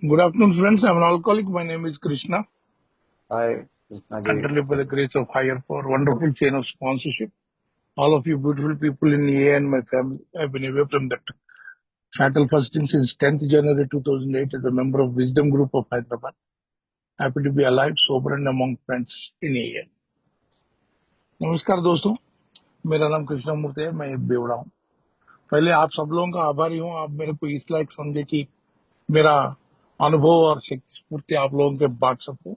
Good afternoon, friends. I'm an alcoholic. My name is Krishna. Hi, Krishna ji. Utterly by the grace of higher power, wonderful chain of sponsorship. All of you beautiful people in EA and my family, I've been away from that fatal fasting since 10th January 2008 as a member of Wisdom Group of Hyderabad. Happy to be alive, sober and among friends in EA. नमस्कार दोस्तों, मेरा नाम कृष्णा मूर्ति है, मैं एक बेवड़ा हूँ। पहले आप सब लोगों का आभारी हूँ। आप मेरे को इस लायक समझे कि मेरा अनुभव और शक्ति स्फूर्ति आप लोगों के बांट सकूं।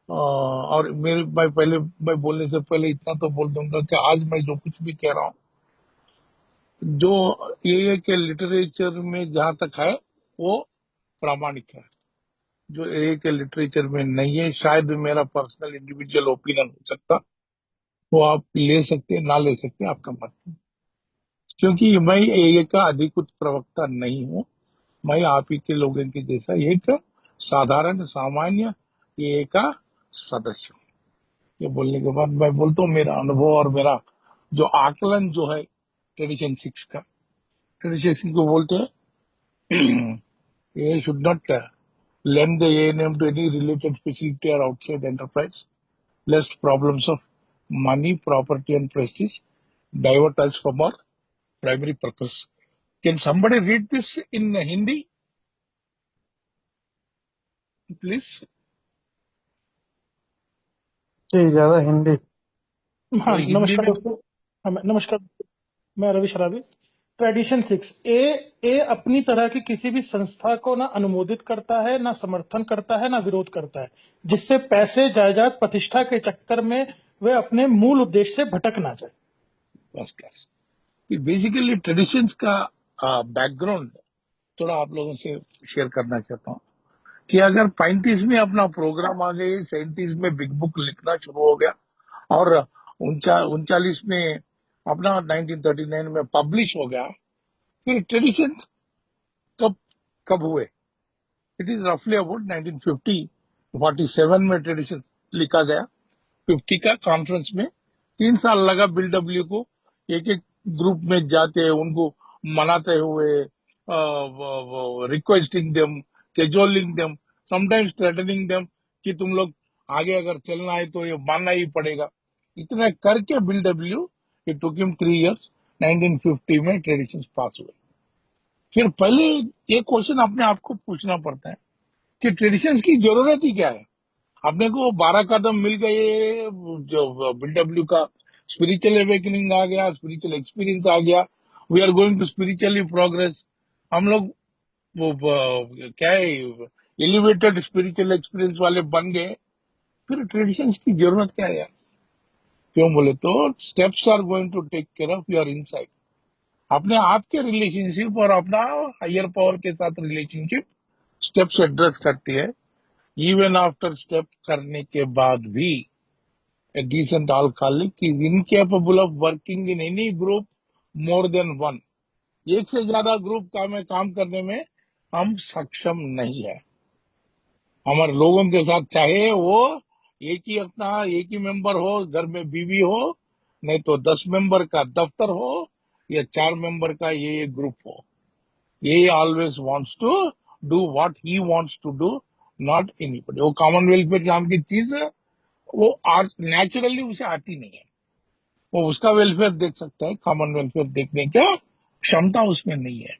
और मैं बोलने से पहले इतना तो बोल दूंगा कि आज मैं जो कुछ भी कह रहा हूँ, जो एए के लिटरेचर में जहां तक है वो प्रामाणिक है। जो एए के लिटरेचर में नहीं है, शायद मेरा पर्सनल इंडिविजुअल ओपिनियन हो सकता, वो आप ले सकते ना ले सकते, आपका मर्जी। क्योंकि मैं एए का अधिकृत प्रवक्ता नहीं हूँ। मैं आप ही के लोगों के जैसा एक साधारण सामान्य एए का सदस्य हूँ। ये बोलने के बाद मैं बोलता हूँ मेरा अनुभव और मेरा जो आकलन जो है ट्रेडिशन सिक्स का। ट्रेडिशन सिक्स को बोलते हैं ये should not lend the ANM to any related facility or outside enterprise, lest problems of money, property, and prestige divert us from our primary purpose. Can somebody read this in Hindi, please? जी ज्यादा हिंदी। तो हाँ हिंदी नमस्कार में दोस्तों। नमस्कार। मैं रवि शराबी। Tradition six ए ए अपनी तरह की किसी भी संस्था को ना अनुमोदित करता है, ना समर्थन करता है, ना विरोध करता है, जिससे पैसे जायदाद प्रतिष्ठा के चक्कर में वे अपने मूल उद्देश्य से भटक ना जाए। First class. बेसिकली ट्रेडिशंस का बैकग्राउंड थोड़ा आप लोगों से शेयर करना चाहता हूँ कि अगर 35 में अपना प्रोग्राम आ गए, 37 में बिग बुक लिखना शुरू हो गया और 39 में अपना 1939 में पब्लिश हो गया, फिर ट्रेडिशन कब कब हुए? इट इज रफली अबाउट 1950 47 में ट्रेडिशन लिखा गया। 50 का कॉन्फ्रेंस में 3 साल लगा बिल डब्ल्यू को एक एक ग्रुप में जाते उनको मनाते हुए, requesting them, cajoling them, sometimes threatening them कि तुम लोग आगे अगर चलना है तो ये मानना ही पड़ेगा। इतना करके bill W it took him 3 years, 1950 में ट्रेडिशन पास हुए। फिर पहले ये क्वेश्चन अपने आप को पूछना पड़ता है कि ट्रेडिशंस की जरूरत ही क्या है? अपने को 12 कदम मिल गए, जो बीडब्ल्यू का स्पिरिचुअल अवेकनिंग आ गया, स्पिरिचुअल एक्सपीरियंस आ गया, we are going to spiritually progress. हम लोग क्या है, एलिवेटेड स्पिरिचुअल एक्सपीरियंस वाले बन गए। फिर ट्रेडिशंस की जरूरत क्या है यार? क्यों बोले तो steps are going to take care of your inside. अपने आप के रिलेशनशिप और अपना हायर पावर के साथ रिलेशनशिप स्टेप्स एड्रेस करती है। इवन आफ्टर स्टेप करने के बाद भी a decent alcoholic is incapable of working in any group more than one. एक से ज्यादा ग्रुप का में काम करने में हम सक्षम नहीं है। हमारे लोगों के साथ चाहे वो एक ही मेंबर हो, घर में बीवी हो, नहीं तो 10 मेंबर का दफ्तर हो या 4 मेंबर का ये ग्रुप हो, ये always wants to do what he wants to do, not anybody. वो कॉमन वेलफेयर नाम की चीज है, वो नेचुरली उसे आती नहीं है। वो उसका वेलफेयर देख सकता है, कॉमन वेलफेयर देखने का क्षमता उसमें नहीं है।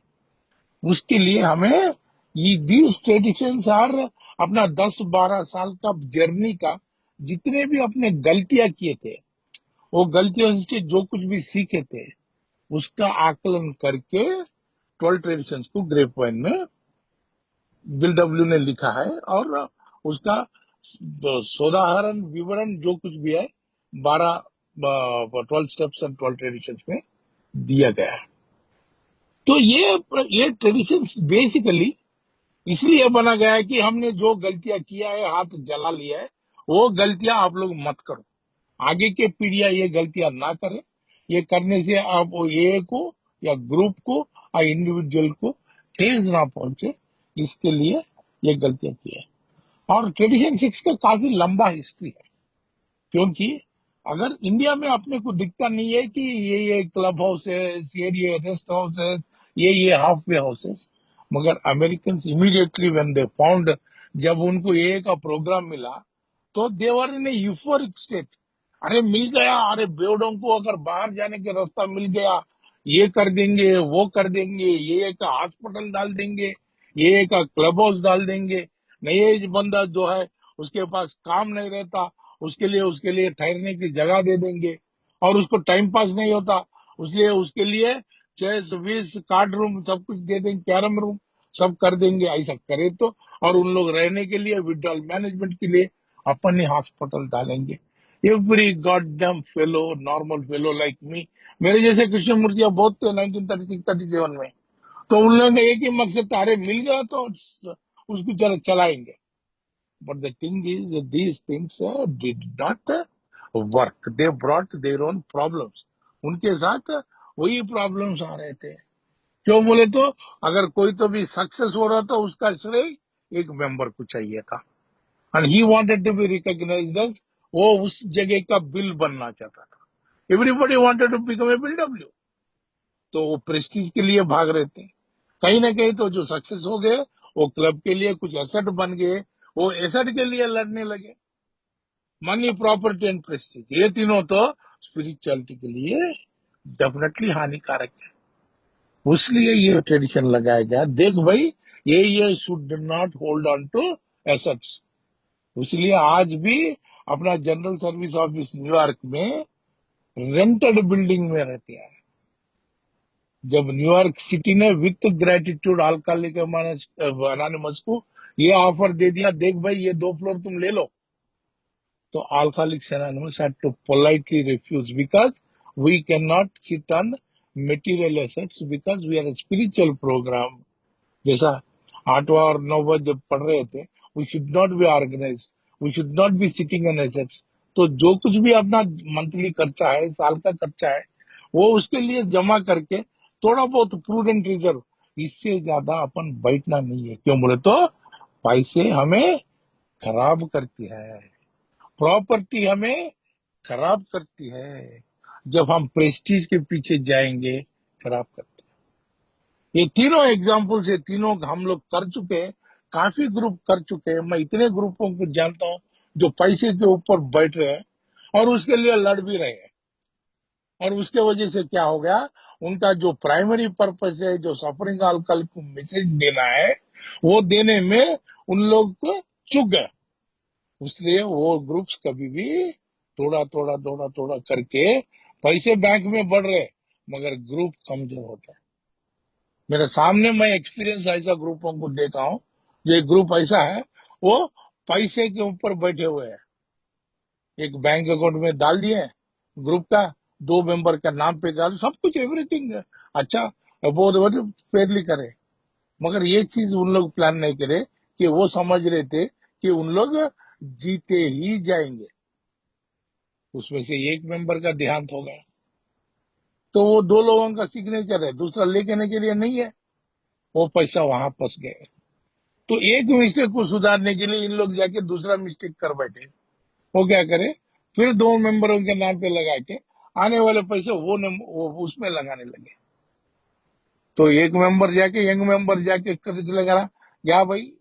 उसके लिए हमें दीज ट्रेडिशंस आर अपना 10-12 साल का जर्नी का जितने भी अपने गलतियां किए थे, वो गलतियों से जो कुछ भी सीखे थे, उसका आकलन करके 12 ट्रेडिशंस को ग्रेप वाइन में बिल डब्ल्यू ने लिखा है और उसका सोदाहरण विवरण जो कुछ भी है 12 स्टेप्स एंड 12 ट्रेडिशंस में दिया गया है। तो ये ट्रेडिशंस बेसिकली इसलिए बना गया है कि हमने जो गलतियां किया है, हाथ जला लिया है, वो गलतियां आप लोग मत करो, आगे के पीढ़ियां ये गलतियां ना करें। ये करने से आप ए को या ग्रुप को या इंडिविजुअल को ठेस ना पहुंचे, इसके लिए ये गलतियां की है। और ट्रेडिशन सिक्स का काफी लंबा हिस्ट्री है, क्योंकि अगर इंडिया में अपने को दिखता नहीं है कि ये क्लब हाउसेस, ये रेस्ट हाउसेस, ये हाफ वे हाउसेस, मगर American immediately when they found, जब उनको ये का प्रोग्राम मिला तो देवर इन यूफोरिक स्टेट। अरे मिल गया, अरे बेवड़ों को अगर बाहर जाने के रास्ता मिल गया, ये कर देंगे वो कर देंगे, ये एक हॉस्पिटल डाल देंगे, ये एक क्लब हाउस डाल देंगे। नहीं बंदा जो है उसके पास काम नहीं रहता, उसके लिए ठहरने की जगह दे देंगे, और उसको टाइम पास नहीं होता, उसलिए उसके लिए चेस विस कार्ड रूम सब कुछ दे देंगे, कैरम रूम सब कर देंगे। ऐसा करे तो, और उन लोग रहने के लिए विड्रॉल मैनेजमेंट के लिए अपन ही हॉस्पिटल डालेंगे। Every god damn fellow, normal fellow like me, मेरे जैसे कृष्ण मूर्तियां बहुत थे 1936-37 में। तो उन लोगों का एक ही मकसद था, अरे मिल गया तो उसको चलाएंगे। But the thing is these things did not work, they brought their own problems. उनके साथ वही प्रॉब्लम्स आ रहे थे। क्यों बोले तो, अगर कोई तो भी सक्सेस हो रहा था उसका श्रेय एक मेंबर को चाहिए था, and he wanted to be recognized as, वो उस जगह का बिल बनना चाहता था। Everybody wanted to become a bill W. तो वो प्रेस्टीज के लिए भाग रहे थे। कहीं ना कहीं तो जो सक्सेस हो गए वो क्लब के लिए कुछ एसेट बन गए, वो एसेट के लिए लड़ने लगे। मनी, प्रॉपर्टी एंड प्रेस्टीज, ये तीनों तो स्पिरिचुअलिटी के लिए डेफिनेटली हानिकारक है। इसलिए ये ट्रेडिशन लगाया गया, देख भाई, ये should not hold on to assets. इसलिए आज भी अपना जनरल सर्विस ऑफिस न्यूयॉर्क में रेंटेड बिल्डिंग में रहते हैं। जब न्यूयॉर्क सिटी ने विथ ग्रेटिट्यूड अल्कोहलिक अनोनिमस को ये ऑफर दे दिया, देख भाई ये 2 फ्लोर तुम ले लो, तो Alcoholics Anonymous had to politely refuse, because we cannot sit on material assets, because we are a spiritual program. जैसा 8वां और 9वां जब पढ़ रहे थे, we should not be organise, we should not be sitting on assets. तो जो कुछ भी अपना मंथली खर्चा है, साल का खर्चा है, वो उसके लिए जमा करके थोड़ा बहुत प्रूडेंट रिजर्व, इससे ज्यादा अपन बैठना नहीं है। क्यों बोले तो, पैसे हमें खराब करती है, प्रॉपर्टी हमें खराब करती है। जब हम प्रेस्टीज के पीछे जाएंगे, खराब करती है। ये तीनों एग्जाम्पल्स, ये तीनों हम लोग कर चुके हैं, काफी ग्रुप कर चुके हैं। मैं इतने ग्रुपों को जानता हूं जो पैसे के ऊपर बैठ रहे हैं और उसके लिए लड़ भी रहे हैं। और उसके वजह से क्या हो गया, उनका जो प्राइमरी पर्पस है, जो सफरिंग अल्कोहल को मैसेज देना है, वो देने में उन लोग को चूक गए। इसलिए वो ग्रुप्स कभी भी थोड़ा थोड़ा थोड़ा थोड़ा करके, पैसे बैंक में बढ़ रहे मगर ग्रुप कमजोर होता है। मेरे सामने मैं एक्सपीरियंस ऐसा ग्रुपों को देखा हूं, ये ग्रुप ऐसा है, वो पैसे के ऊपर बैठे हुए हैं। एक बैंक अकाउंट में डाल दिए ग्रुप का, 2 मेंबर का नाम पे डाल, सब कुछ एवरीथिंग अच्छा, वो फेयरली करे। मगर ये चीज उन लोग प्लान नहीं करे कि वो समझ रहे थे कि उन लोग जीते ही जाएंगे। उसमें से एक मेंबर का देहांत हो गया, तो वो 2 लोगों का सिग्नेचर है, दूसरा लेने के लिए नहीं है, वो पैसा वहां फंस गए। तो एक मिस्टेक को सुधारने के लिए इन लोग जाके दूसरा मिस्टेक कर बैठे। वो क्या करे, फिर 2 मेंबरों के नाम पे लगा के आने वाले पैसे वो उसमें लगाने लगे। तो एक मेंबर जाके, यंग मेंबर जाके लगा, क्या भाई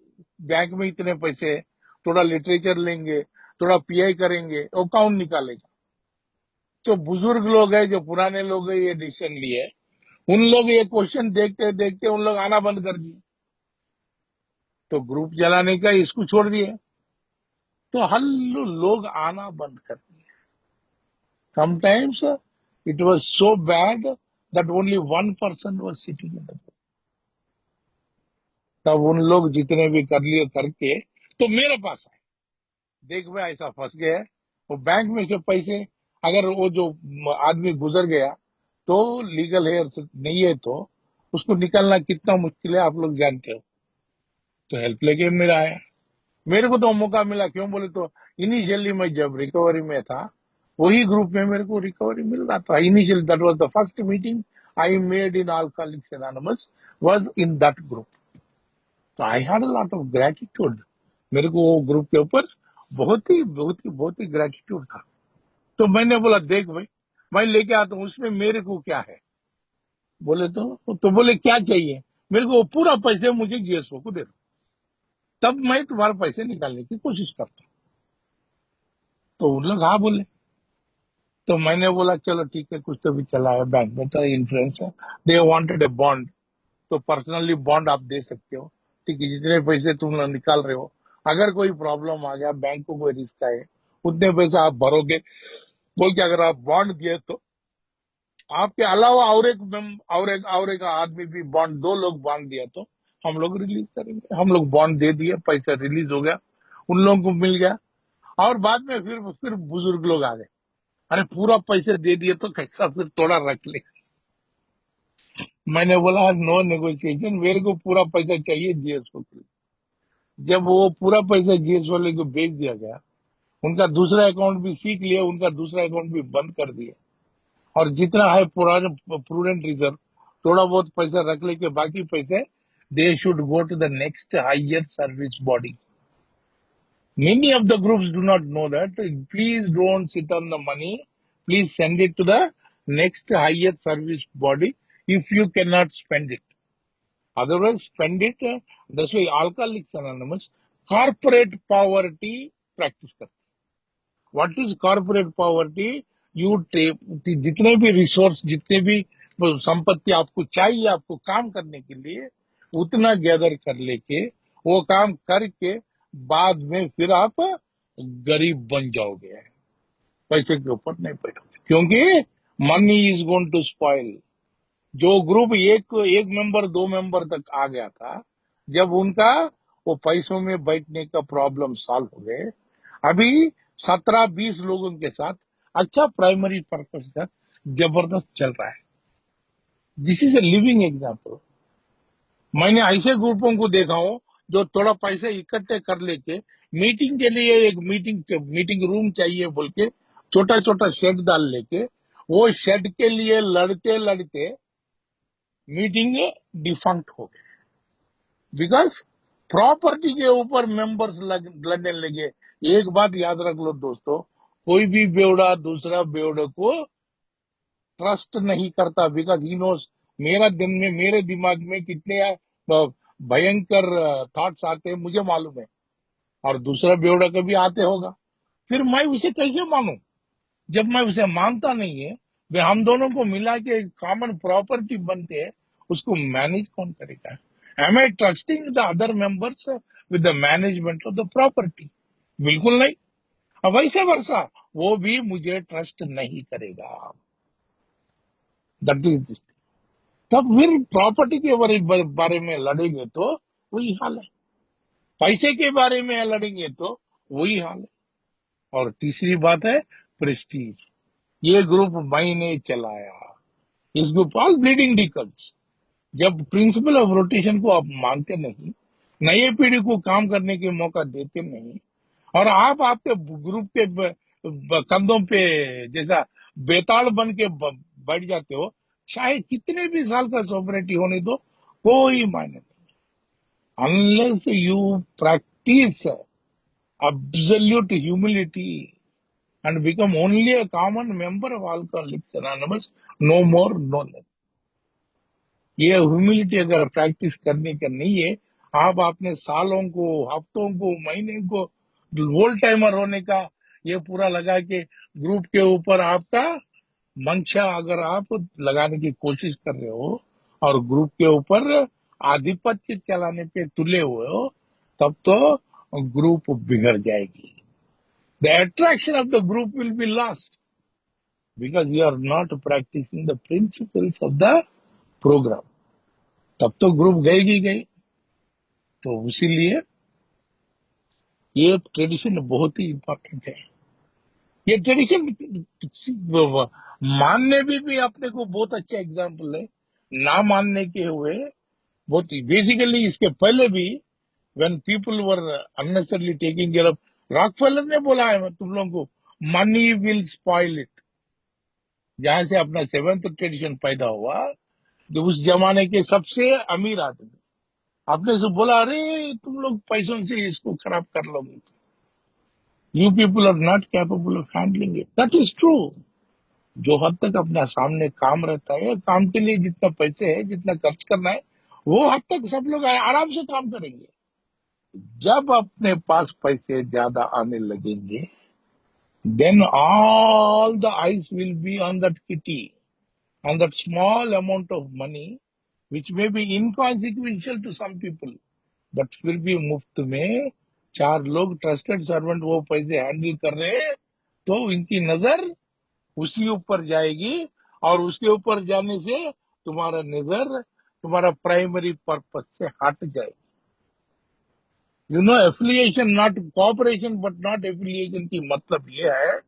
बैंक में इतने पैसे है, थोड़ा लिटरेचर लेंगे, थोड़ा पीआई करेंगे, अकाउंट निकालेगा। जो बुजुर्ग लोग हैं, जो पुराने लोग हैं, ये डिसीजन लिए, उन लोग ये क्वेश्चन देखते देखते उन लोग आना बंद कर दिए, तो ग्रुप चलाने का इसको छोड़ दिए, तो हर लोग आना बंद कर दिए। Sometimes it was so bad that only 1 person was sitting in the, तब उन लोग जितने भी कर लिए करके तो मेरे पास आए, देख भाई ऐसा फंस गया है। वो बैंक में से पैसे, अगर वो जो आदमी गुजर गया तो लीगल हेयर नहीं है, तो उसको निकालना कितना मुश्किल है आप लोग जानते हो। तो हेल्प लेके मेरा आया, मेरे को तो मौका मिला। क्यों बोले तो, इनिशियली मैं जब रिकवरी में था, वही ग्रुप में मेरे को रिकवरी मिल रहा था। Initially that was the first meeting I made in Alcoholics Anonymous, was in that group. तो I had a lot of gratitude, मेरे को वो ग्रुप के ऊपर बहुत ही ग्रेटिट्यूड था। तो मैंने बोला, देख भाई मैं लेके आता हूँ, उसमें मेरे को क्या है। बोले तो बोले क्या चाहिए, मेरे को वो पूरा पैसे मुझे जीएसओ को दे दो, तब मैं तुम्हारे पैसे निकालने की कोशिश करता हूँ। तो उन लोग हाँ बोले। तो मैंने बोला चलो ठीक है, कुछ तो भी चला है, बैंक में तो इन्फ्लुएंस है। दे वांटेड ए बॉन्ड, तो पर्सनली बॉन्ड आप दे सकते हो, ठीक है, जितने पैसे तुम लोग निकाल रहे हो, अगर कोई प्रॉब्लम आ गया, बैंक को कोई रिस्क आए, उतने पैसे आप भरोगे बोल के अगर आप बॉन्ड दिए, तो आपके अलावा और एक आदमी भी बॉन्ड, 2 लोग बॉन्ड दिया तो हम लोग रिलीज करेंगे। हम लोग बॉन्ड दे दिए, पैसा रिलीज हो गया, उन लोगों को मिल गया। और बाद में फिर बुजुर्ग लोग आ गए, अरे पूरा पैसे दे दिए तो कैसा, फिर थोड़ा रख ले। मैंने बोला नो नेगोशिएशन, मेरे को पूरा पैसा चाहिए जीएसओ के लिए। जब वो पूरा पैसा जीएस वाले को भेज दिया गया, उनका दूसरा अकाउंट भी सीख लिया, उनका दूसरा अकाउंट भी बंद कर दिया, और जितना है पुराना प्रूडेंट रिजर्व, थोड़ा बहुत पैसा रख लेके बाकी पैसे they should go to the next higher service body. Many of the groups do not know that. Please don't sit on the money. Please send it to the next higher service body if you cannot spend it. Otherwise, spend it. That's why Alcoholics Anonymous corporate poverty practice करते हैं। What is corporate poverty? You जितने भी resource, जितने भी संपत्ति आपको चाहिए, आपको काम करने के लिए, उतना गैदर कर लेके वो काम करके बाद में फिर आप गरीब बन जाओगे, पैसे के ऊपर नहीं बैठोगे, क्योंकि money is going to spoil. जो ग्रुप एक मेंबर 2 मेंबर तक आ गया था, जब उनका वो पैसों में बैठने का प्रॉब्लम सॉल्व हो गए, अभी 17-20 लोगों के साथ अच्छा प्राइमरी पर्पस का जबरदस्त चल रहा है। This is a living example. मैंने ऐसे ग्रुपों को देखा हूं जो थोड़ा पैसे इकट्ठे कर लेके मीटिंग के लिए एक मीटिंग रूम चाहिए बोल के छोटा छोटा शेड डाल लेके, वो शेड के लिए लड़ते लड़ते मीटिंग डिफंक्ट हो गए, बिकॉज प्रॉपर्टी के ऊपर मेंबर्स लड़ने लगे। एक बात याद रख लो दोस्तों, कोई भी बेवड़ा दूसरा बेवड़े को ट्रस्ट नहीं करता, बिकॉज ही नोस मेरे दिमाग में कितने भयंकर थॉट्स आते हैं मुझे मालूम है, और दूसरा बेवड़ा कभी आते होगा, फिर मैं उसे कैसे मानूं? जब मैं उसे मानता नहीं है, वे हम दोनों को मिला के कॉमन प्रॉपर्टी बनते हैं, उसको मैनेज कौन करेगा? Am I trusting the other members with the management of the property? बिल्कुल नहीं। अब वैसे वर्षा वो भी मुझे ट्रस्ट नहीं करेगा। दैट इज, तब फिर प्रॉपर्टी के बारे में लड़ेंगे तो वही हाल है, पैसे के बारे में लड़ेंगे तो वही हाल है। और तीसरी बात है प्रेस्टीज। ये ग्रुप मैंने चलाया, इस ग्रुप ऑल ब्लीडिंग डिकल्स। जब प्रिंसिपल ऑफ रोटेशन को आप मानते नहीं, नए पीढ़ी को काम करने के मौका देते नहीं, और आप आपके ग्रुप के कंधों पे जैसा बेताल बन के बैठ जाते हो, चाहे कितने भी साल का सोवरेनिटी होने दो, कोई मायने नहीं, unless you practice absolute humility and become only a common member of Alcoholics Anonymous, no more, no less. ये ह्यूमिलिटी अगर प्रैक्टिस करने का नहीं है, आप अपने सालों को, हफ्तों को, महीने को वोल टाइमर होने का ये पूरा लगा के ग्रुप के ऊपर आपका मंशा अगर आप लगाने की कोशिश कर रहे हो और ग्रुप के ऊपर आधिपत्य चलाने पे तुले हुए हो, तब तो ग्रुप बिगड़ जाएगी। The attraction of the group will be lost because you are not practicing the principles of the program. तब तो ग्रुप गई गई। तो इसीलिए ये ट्रेडिशन बहुत ही इंपॉर्टेंट है। ये ट्रेडिशन मानने भी अपने को बहुत अच्छा एग्जाम्पल है, ना मानने के हुए बहुत ही। बेसिकली इसके पहले भी when people were unnecessarily taking care of, Rockefeller ने बोला है तुम लोगों को, मनी विल स्पॉइल इट। जहां से अपना 7th ट्रेडिशन पैदा हुआ, जो उस जमाने के सबसे अमीर आदमी आपने से बोला, अरे तुम लोग पैसों से इसको खराब कर लोगे, you people are not capable of handling it. That is true. जो हद तक अपना सामने काम रहता है, काम के लिए जितना पैसे है, जितना खर्च करना है, वो हद तक सब लोग आराम से काम करेंगे। जब अपने पास पैसे ज्यादा आने लगेंगे, then all the eyes will be on that kitty, on that small amount of money, which may be inconsequential to some people, but फिर भी मुफ्त में 4 लोग ट्रस्टेड सर्वेंट वो पैसे हैंडल कर रहे हैं, तो इनकी नजर उसी ऊपर जाएगी, और उसके ऊपर जाने से तुम्हारा नजर तुम्हारा प्राइमरी पर्पस से हट जाएगी। You know, affiliation not cooperation but not affiliation की मतलब ये है,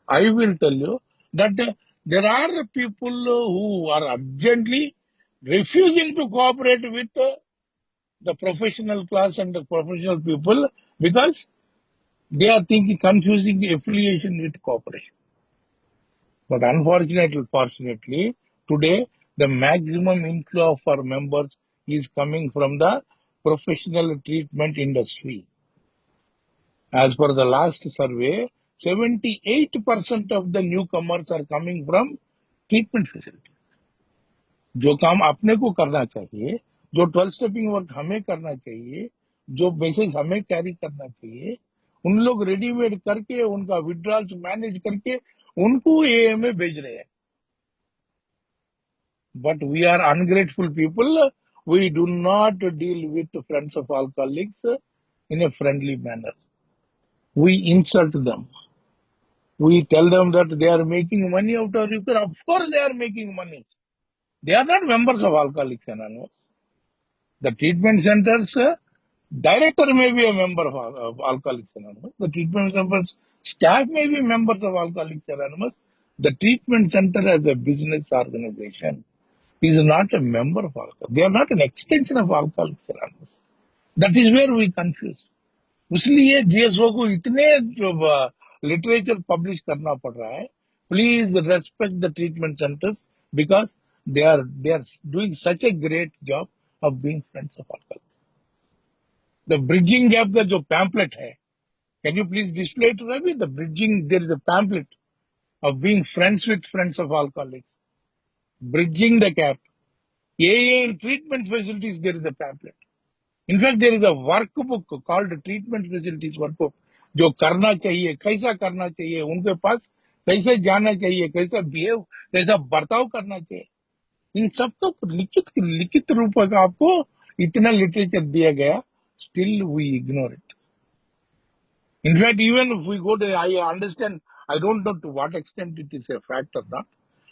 I will tell you that there are people who are urgently refusing to cooperate with the professional class and the professional people because they are thinking confusing affiliation with cooperation. But unfortunately, fortunately, today the maximum inflow of our members is coming from the professional treatment industry. As per the last survey, 78% of the newcomers are coming from treatment facility. जो काम अपने को करना चाहिए, जो 12 stepping work हमें करना चाहिए, जो मैसेज हमें कैरी करना चाहिए, उन लोग रेडीमेड करके उनका विड्रॉल्स मैनेज करके उनको एए में भेज रहे हैं। But we are ungrateful people, we do not deal with friends of alcoholics in a friendly manner, we insult them, we tell them that they are making money out of it. Of course they are making money. They are not members of Alcoholics Anonymous. The treatment center's director may be a member of Alcoholics Anonymous. The treatment center's staff may be members of Alcoholics Anonymous. The treatment center as a business organization is not a member of Alcoholics. They are not an extension of Alcoholics Anonymous. That is where we confuse. इसलिए GSO को इतने literature publish करना पड़ रहा है, please respect the treatment centres because they are doing such a great job of being friends of alcoholics. The bridging gap का जो pamphlet है, can you please display it Ravi? The bridging, there is a pamphlet of being friends with friends of alcoholics, bridging the gap, AA in treatment facilities, there is a pamphlet. In fact, there is a workbook called treatment facilities workbook, जो करना चाहिए, कैसा करना चाहिए, उनके पास कैसे जाना चाहिए, कैसा बिहेव, कैसा बर्ताव करना चाहिए, इन सब तो लिखित रूप का आपको इतना लिटरेचर दिया गया, still we ignore it. In fact, even if we go to, I understand, I don't know to what extent it is a fact or not.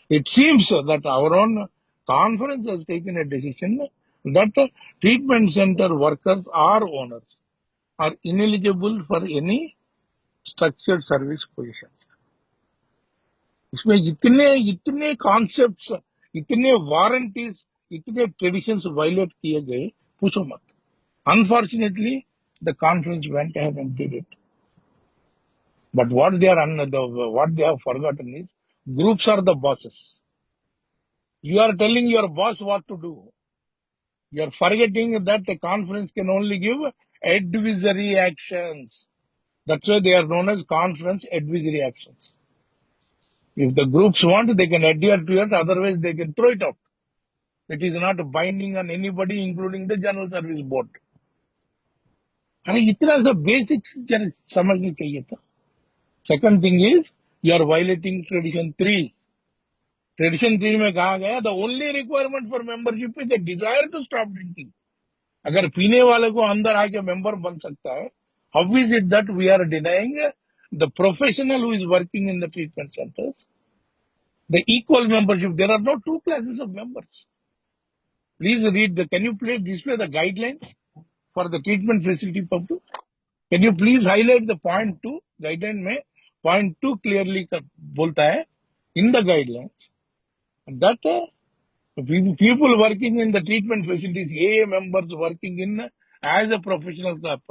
It seems that our own conference has taken a decision that treatment center workers or owners are ineligible for any structured service positions. इसमें इतने concepts, इतने warranties, इतने traditions violet किए गए, पूछो मत। Unfortunately, the conference went ahead and did it. But what they have forgotten is groups are the bosses. You are telling your boss what to do. You are forgetting that the conference can only give advisory actions. That's why they are known as conference advisory actions. If the groups want, they can adhere to it. Otherwise, they can throw it out. It is not binding on anybody, including the General Service Board. अरे इतना सा basics समझनी चाहिए था। Second thing is you are violating tradition 3। Tradition 3 में कहा गया the only requirement for membership is the desire to stop drinking. अगर पीने वाले को अंदर आके मेंबर बन सकता है, how is it that we are denying the professional who is working in the treatment centres the equal membership? There are no two classes of members. Please read the, can you please display the guidelines for the treatment facility public? Can you please highlight the point 2? Guideline में point 2 clearly बोलता है in the guidelines that people working in the treatment facilities, AA members working in as a professional club,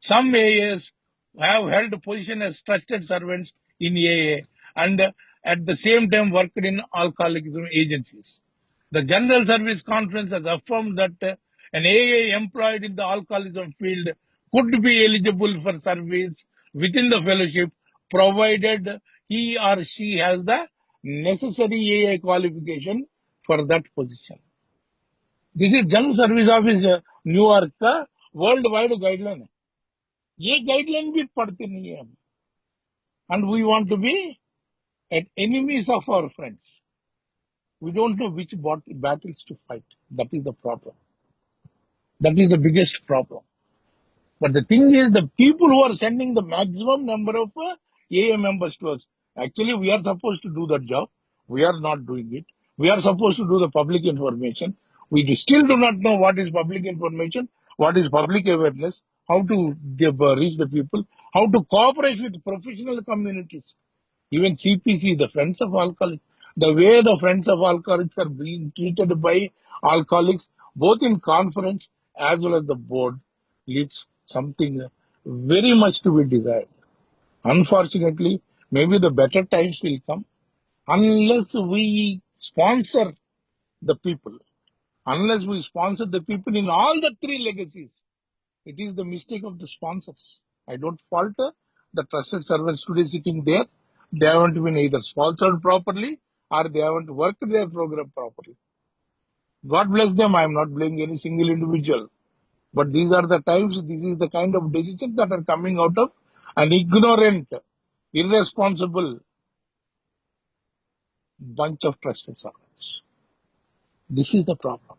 some AAs have held position as trusted servants in AA and at the same time worked in alcoholism agencies. The General Service Conference has affirmed that an AA employed in the alcoholism field could be eligible for service within the fellowship provided he or she has the necessary AA qualification for that position. This is जन service office New York का world wide guideline है. ये guideline भी पढ़ते नहीं है हम. And we want to be at enemies of our friends. We don't know which battles to fight. That is the problem. That is the biggest problem. But the thing is, the people who are sending the maximum number of AA members to us, actually, we are supposed to do that job. We are not doing it. We are supposed to do the public information. We still do not know what is public information, what is public awareness, how to reach the people, how to cooperate with professional communities. Even CPC, the Friends of Alcoholics, the way the Friends of Alcoholics are being treated by alcoholics, both in conference as well as the board, leaves something very much to be desired. Unfortunately, maybe the better times will come unless we sponsor the people, unless we sponsor the people in all the three legacies. It is the mistake of the sponsors. I don't fault the trusted servants today sitting there. They haven't been either sponsored properly or they haven't worked their program properly. God bless them. I am not blaming any single individual. But these are the times, this is the kind of decisions that are coming out of an ignorant, irresponsible bunch of trusted servants. This is the problem.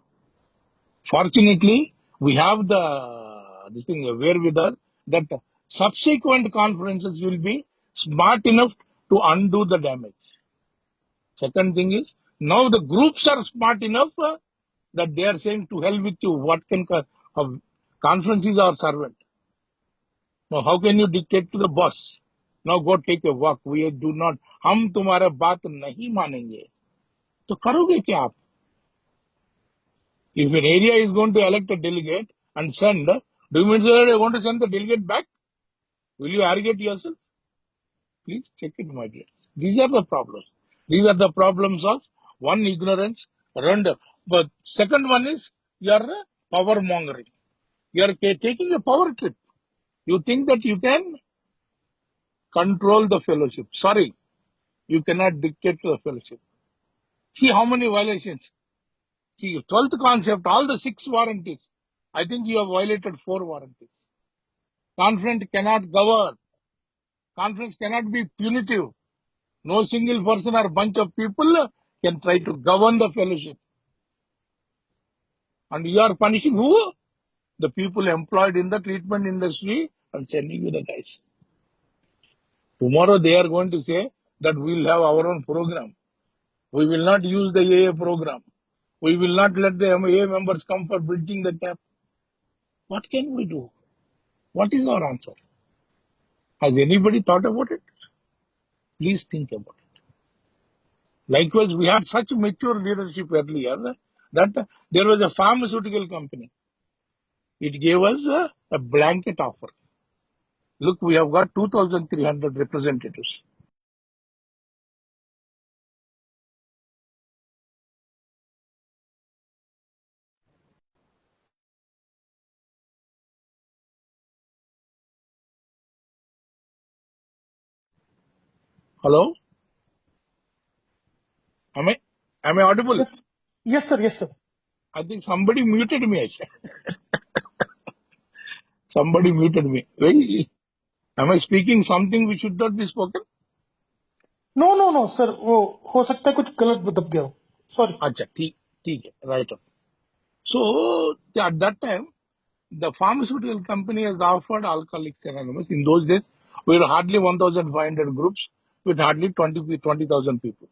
Fortunately, we have this thing wherewithal that subsequent conferences will be smart enough to undo the damage. Second thing is, now the groups are smart enough that they are saying to hell with you. What can conference is our servant. Now how can you dictate to the boss? Now go take a walk. We do not. हम तुम्हारा बात नहीं मानेंगे. तो करोगे क्या आप? If an area is going to elect a delegate and send, do you mean that they want to send the delegate back? Will you arrogate yourself? Please check it, my dear. These are the problems. These are the problems of one, ignorance, render. But second one is your power mongering. You are taking a power trip. You think that you can control the fellowship. Sorry, you cannot dictate to the fellowship. See how many violations. See, 12th concept, all the 6 warranties. I think you have violated 4 warranties. Conference cannot govern. Conference cannot be punitive. No single person or bunch of people can try to govern the fellowship. And you are punishing who? The people employed in the treatment industry and sending you the guys. Tomorrow they are going to say that we will have our own program. We will not use the AA program. We will not let the AA members come for bridging the gap. What can we do? What is our answer? Has anybody thought about it? Please think about it. Likewise, we had such mature leadership earlier that there was a pharmaceutical company. It gave us a blanket offer. Look, we have got 2,300 representatives. Hello? Am I audible? Yes, sir. Yes, sir. I think somebody muted me. I said. Somebody muted me. Am I speaking something which should not be spoken? No, sir. वो हो सकता है कुछ गलत दब गया हो. Sorry. अच्छा ठीक है, right on. So at that time, the pharmaceutical company has offered Alcoholics Anonymous. In those days, we were hardly 1,500 groups with hardly 20,000 people.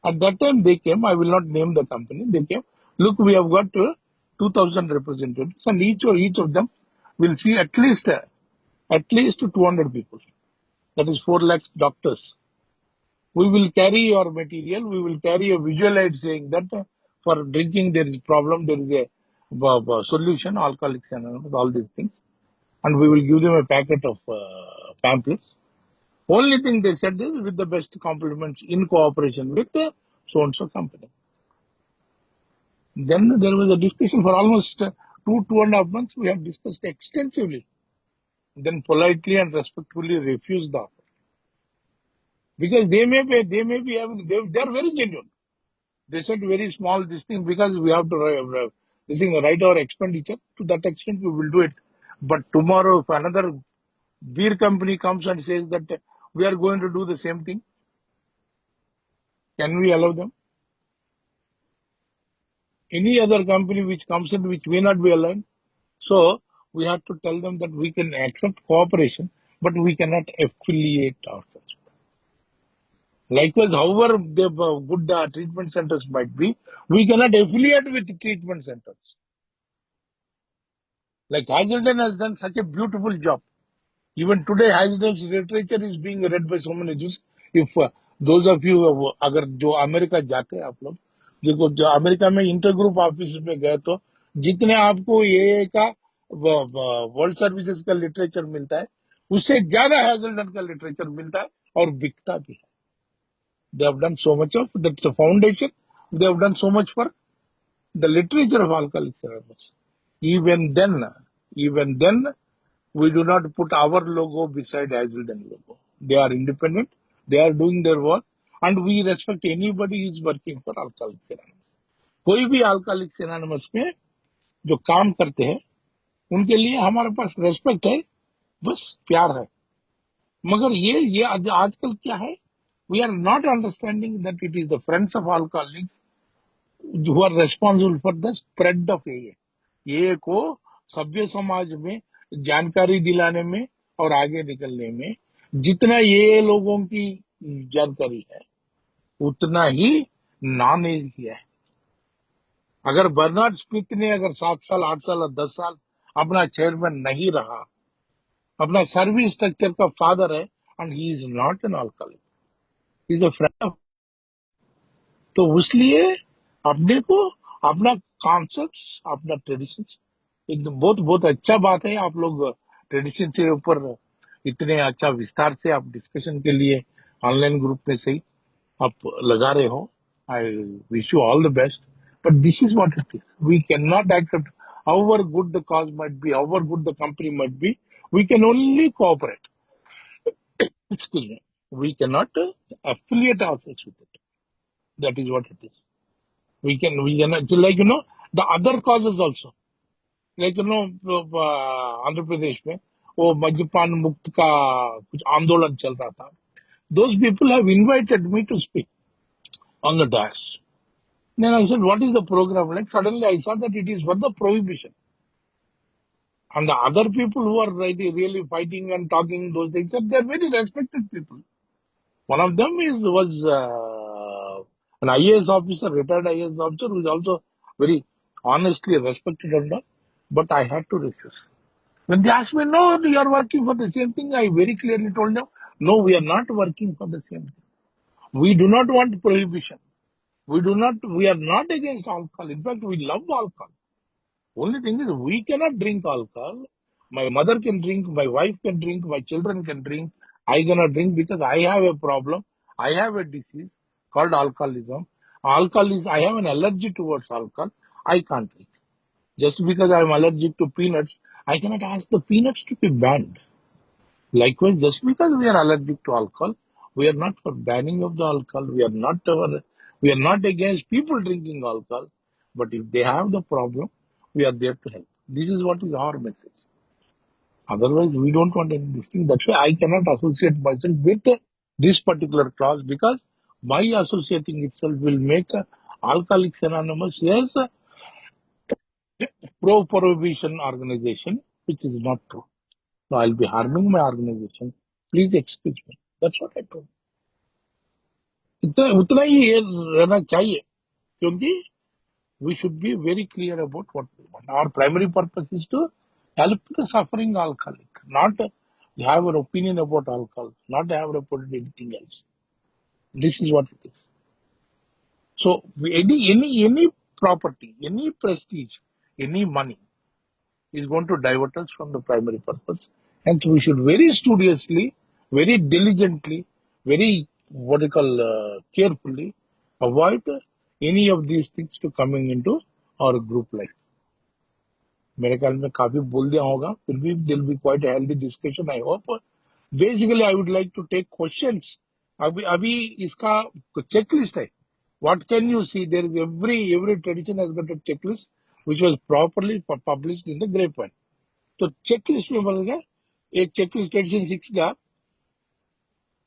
At that time, they came. I will not name the company. They came. Look, we have got 2,000 representatives, and each of them will see at least 200 people. That is 4 lakhs doctors. We will carry your material. We will carry a visual aid saying that for drinking there is a problem, there is a solution, Alcoholics Anonymous, all these things. And we will give them a packet of pamphlets. Only thing they said is with the best compliments in cooperation with the so-and-so company. Then there was a discussion for almost 2.5 months. We have discussed extensively. Then politely and respectfully refused the offer. Because they may be having, they are very genuine. They said very small this thing because we have to this thing, write our expenditure. To that extent, we will do it. But tomorrow, if another beer company comes and says that we are going to do the same thing, can we allow them? Any other company which comes in which may not be aligned, so we have to tell them that we can accept cooperation, but we cannot affiliate ourselves. Likewise, however good treatment centers might be, we cannot affiliate with treatment centers. Like Hazelden has done such a beautiful job. Even today, Hazelden's literature is being read by so many Jews. If those of you अगर जो America जाते हैं आप लोग, जो America में inter group office में गए तो जितने आपको ये का वर्ल्ड सर्विसेज का लिटरेचर मिलता है, उससे ज्यादा हैजल्डन का लिटरेचर मिलता है और बिकता भी है. They have done so much of that's the foundation. They have done so much for the literature of Alcoholics Anonymous. Even then, we do not put our logo beside Hazelden logo. They are independent. They are doing their work, and we respect anybody who is working for Alcoholics Anonymous. कोई भी Alcoholics Anonymous में जो काम करते हैं, उनके लिए हमारे पास रेस्पेक्ट है, बस प्यार है. मगर ये आजकल क्या है? We are not understanding that it is the friends of alcoholics who are responsible for the spread of AA. AA को सभ्य समाज में जानकारी दिलाने में और आगे निकलने में जितना ये लोगों की जानकारी है, उतना ही नॉन एज किया है. अगर बर्नार्ड स्मिथ ने अगर 7 साल 8 साल और 10 साल अपना चेयरमैन नहीं रहा, अपना सर्विस स्ट्रक्चर का फादर है, and he is not an alcoholic, he is a friend. तो इसलिए अपने को अपना कॉन्सेप्ट, अपना ट्रेडिशन, एकदम बहुत अच्छा बात है. आप लोग ट्रेडिशन से ऊपर इतने अच्छा विस्तार से आप डिस्कशन के लिए ऑनलाइन ग्रुप में से ही आप लगा रहे हो. I wish you all the best. But this is what it is. We can not accept however good the cause might be, however good the company might be, we can only cooperate. Excuse me. We cannot affiliate ourselves with it. That is what it is. We cannot, like, the other causes also. Like, Andhra Pradesh में वो मद्यपान मुक्त का कुछ आंदोलन चल रहा था. Those people have invited me to speak on the dais. Then I said, what is the program like? Suddenly I saw that it is for the prohibition. And the other people who are really fighting and talking those things, they are very respected people. One of them was an IAS officer, retired IAS officer, who is also very honestly respected and all. But I had to refuse. When they asked me, no, you are working for the same thing, I very clearly told them, no, we are not working for the same thing. We do not want prohibition. We are not against alcohol. In fact, we love alcohol. Only thing is, we cannot drink alcohol. My mother can drink, my wife can drink, my children can drink. I cannot drink because I have a problem. I have a disease called alcoholism. I have an allergy towards alcohol. I can't drink. Just because I am allergic to peanuts, I cannot ask the peanuts to be banned. Likewise, just because we are allergic to alcohol, we are not for banning of the alcohol. We are not against people drinking alcohol. But if they have the problem, we are there to help. This is what is our message. Otherwise, we don't want any this thing. That's why I cannot associate myself with this particular clause, because my associating itself will make Alcoholics Anonymous as a pro-prohibition organization, which is not true. So I'll be harming my organization. Please excuse me. That's what I told. उतना ही रहना चाहिए, क्योंकि we should be very clear about what we want. Our primary purpose is to help the suffering alcoholic, not have an opinion about alcohol, not have an opinion anything else. This is what it is. So any property, any prestige, any money is going to divert us from the primary purpose. Hence, we should very studiously, very diligently, very carefully avoid any of these things to coming into our group life. मेरे ख्याल में काफी बोल दिया होगा, फिर भी there will be quite a healthy discussion, I hope. Basically, I would like to take questions. अभी इसका checklist है. What can you see? There is every tradition has got a checklist. which was properly published in the grapevine. तो checklist में बन गया एक checklist addition 6 का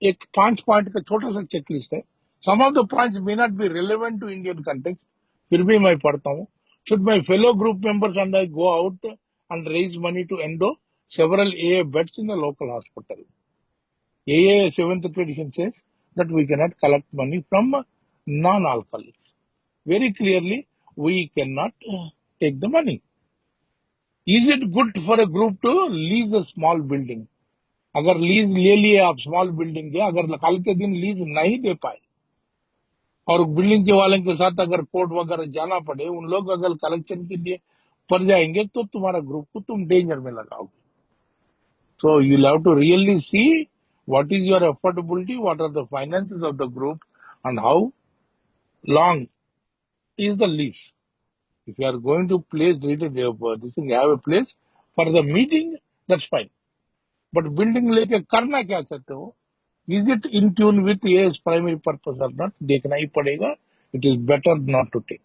एक 5 पॉइंट का छोटा सा चेकलिस्ट है. Some of the points may not be relevant to Indian context, फिर भी मैं पढ़ता हूँ. Should my fellow group members and I go out and raise money to endo several AA beds in the local hospital. AA 7th edition says that we cannot collect money from non-alcoholics. Very clearly, we cannot take the money. Is it good for a group to lease a small building? अगर lease ले लिए आप small building के, अगर कल के दिन lease नहीं दे पाए और बिल्डिंग के वाले के साथ अगर कोर्ट वगैरह जाना पड़े, उन लोग अगर कलेक्शन के लिए पड़ जाएंगे तो तुम्हारा ग्रुप को तुम डेंजर में लगाओगे. So you'll have to really see what is your affordability, what are the finances of the group, and how long is the lease. If you are going to place this thing, have a place for the meeting, that's fine. But building लेके करना क्या चाहते हो? Is it in tune with its primary purpose or not? देखना ही पड़ेगा. It is better not to take.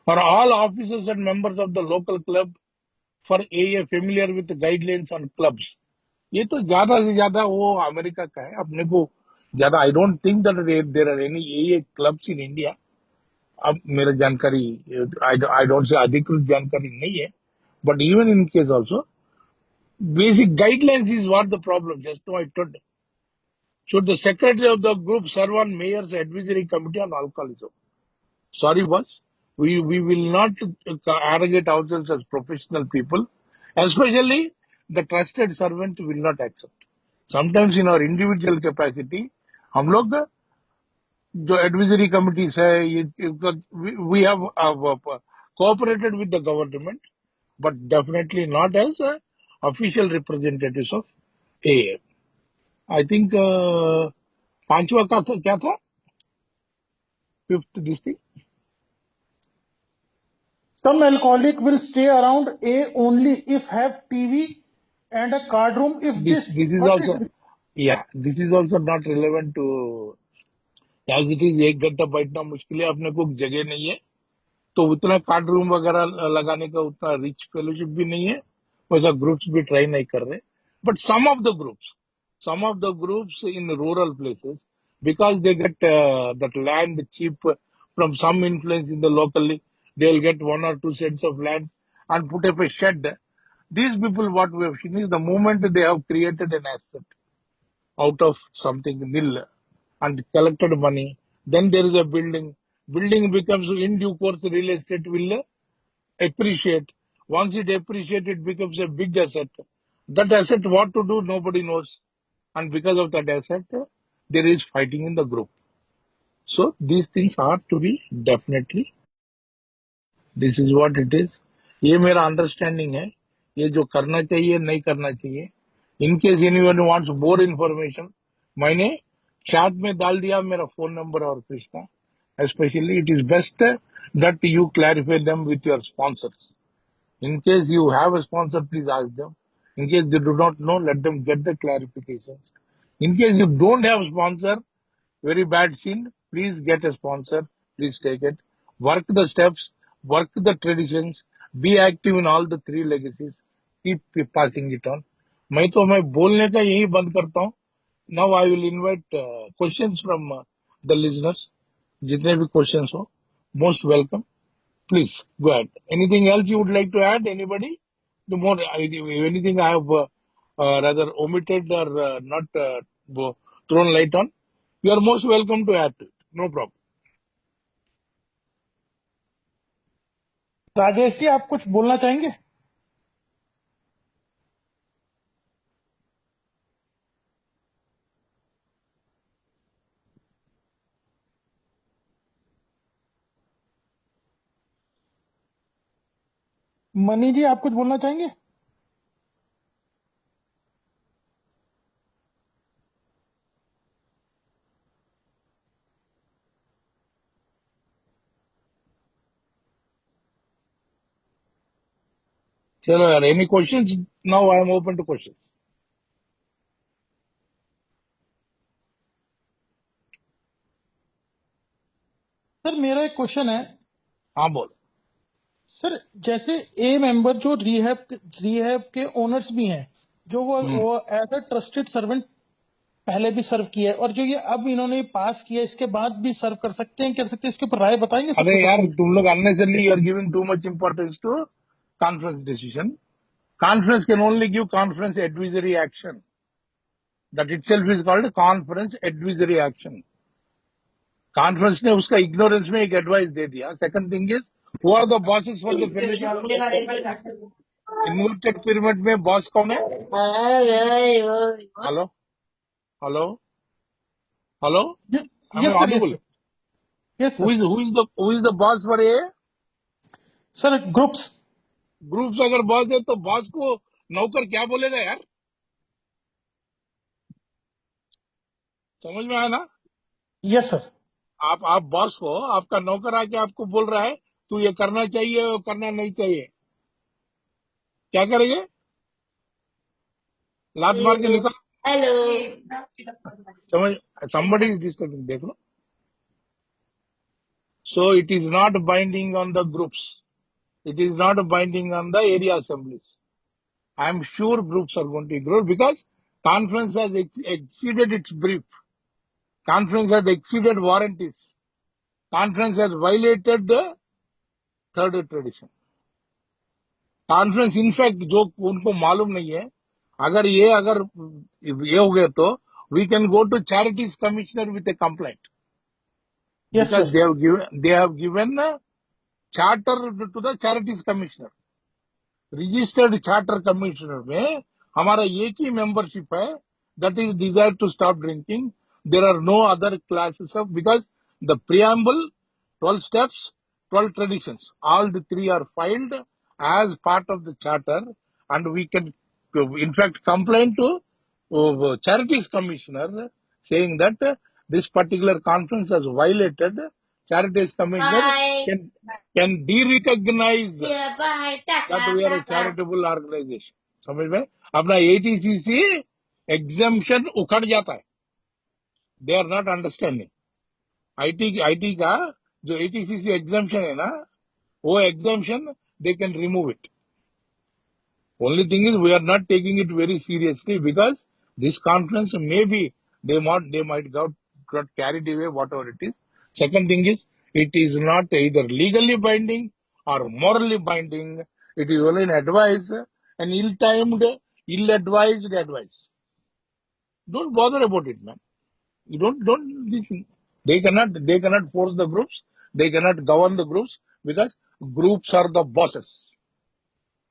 Are all officers and members of the local club for AA familiar with the guidelines on clubs? ये तो ज्यादा से ज्यादा वो America का है. अपने को ज्यादा I don't think that there are any AA clubs in India. अब मेरा जानकारी आई डोंट से अधिकृत जानकारी नहीं है, but even in case also basic guidelines is what the problem. Just now I told. Should the secretary of the group serve on mayor's advisory committee on alcoholism? Sorry, boss. We will not arrogate ourselves as professional people. Especially the trusted servant will not accept. Sometimes in our individual capacity, हम लोग जो advisory committees है, we have cooperated with the government, but definitely not as official representatives of AA. I think पांचवा का क्या था? Fifth this thing. Some alcoholic will stay around A only if have TV and a card room. If This is also, yeah, this is also not relevant to as it is. एक घंटा बैठना मुश्किल है, अपने को जगह नहीं है, तो उतना कार्ड रूम वगैरह लगाने का उतना रिच फेलोशिप भी नहीं है, वैसा ग्रुप्स भी ट्राई नहीं कर रहे. But some of the groups in rural places, because they get that land cheap from some influence in the locally, they'll get 1 or 2 cents of land and put up a shed. These people, what we have seen is the moment they have created an asset out of something nil and collected money, then there is a building. Building becomes in due course real estate will appreciate. Once it appreciates, it becomes a big asset. That asset, what to do, nobody knows. And because of that asset, there is fighting in the group. So these things are to be definitely. This is what it is. ये मेरा understanding है. ये जो करना चाहिए नहीं करना चाहिए. In case anyone wants more information, मैंने चैट में डाल दिया मेरा फोन नंबर और Krishna. Especially, it is best that you clarify them with your sponsors. In case you have a sponsor, please ask them. In case they do not know, let them get the clarifications. In case you don't have sponsor, very bad scene, please get a sponsor. Please take it. Work the steps, work the traditions, be active in all the 3 legacies. Keep passing it on. मैं बोलने का यही बंद करता हूँ. Now I will invite questions from the listeners. जितने भी questions हो, most welcome. Please go ahead. Anything else you would like to add? Anybody? The more anything I have rather omitted or not thrown light on, you are most welcome to add to it. No problem. Rajesh ji, आप कुछ बोलना चाहेंगे? Money जी, आप कुछ बोलना चाहेंगे? चलो यार, any questions? Now I am open to questions. Sir, मेरा एक क्वेश्चन है. हाँ बोल. सर जैसे ए मेंबर जो रिहैब के ओनर्स भी हैं, जो वो एज अ ट्रस्टेड सर्वेंट पहले भी सर्व किया है, और जो ये अब इन्होंने पास किया इसके बाद भी सर्व कर सकते हैं, कर सकते हैं, इसके ऊपर राय बताएंगे सर अरे कुछ यार अपनी? तुम लोग unnecessarily you are giving too much importance to conference decision. Conference can only give conference advisory action. That itself is called conference advisory action. Conference ने उसका इग्नोरेंस में एक एडवाइस दे दिया. Second thing is who are the bosses for the fellowship. Inverted pyramid में boss कौन है? Hello hello hello, I am yes sir, yes audible? Sir, yes who sir. Is the boss for a? Sir groups. Groups अगर boss है तो boss को नौकर क्या बोलेगा यार? समझ में आया ना? Yes sir. आप बॉस को, आपका नौकर आके आपको बोल रहा है तू ये करना चाहिए और करना नहीं चाहिए, क्या करेंगे? लात मार के निकल. समझ? somebody is disturbing, देख लो. So it is not binding on the groups. It is not binding on the area assemblies. I am sure groups are going to ignore because conference has exceeded its brief. Conference has exceeded warranties. Conference has violated the third tradition. Conference in fact जो उनको मालूम नहीं है, अगर ये हो गए तो we can go to charities commissioner with a complaint yes because sir. they have given a charter to the charities commissioner. Registered charter commissioner में हमारा एक ही मेंबरशिप है, that is desire to stop drinking. There are no other classes of because the preamble 12 steps, 12 traditions, all the three are filed as part of the charter, and we can in fact complain to charities commissioner saying that this particular conference has violated. Charities commissioner can de-recognize that we are a charitable organization. समझ में? अपना एटीसीसी exemption उखड़ जाता है. They are not understanding. IT का जो ATCC exemption है ना, वो exemption they can remove it. Only thing is we are not taking it very seriously because this conference maybe they might got carried away, whatever it is. Second thing is it is not either legally binding or morally binding. It is only an advice, an ill-timed, ill-advised advice. Don't bother about it, man. You don't listen. They cannot force the groups. They cannot govern the groups because groups are the bosses.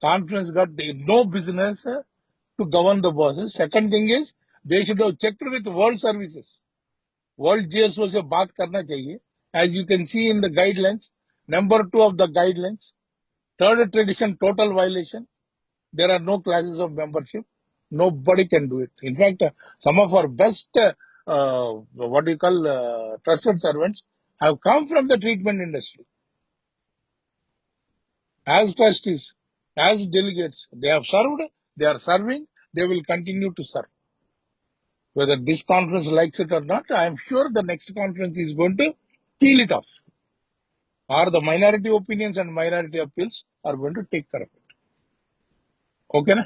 Conference got no business to govern the bosses. Second thing is they should have checked with world services. World GSO से बात करना चाहिए. As you can see in the guidelines, number 2 of the guidelines, third tradition total violation. There are no classes of membership. Nobody can do it. In fact, some of our best what do you call trusted servants have come from the treatment industry as trustees, as delegates. They have served, they are serving, they will continue to serve. Whether this conference likes it or not, I am sure the next conference is going to peel it off. Or the minority opinions and minority appeals are going to take care of it. Okay? Na?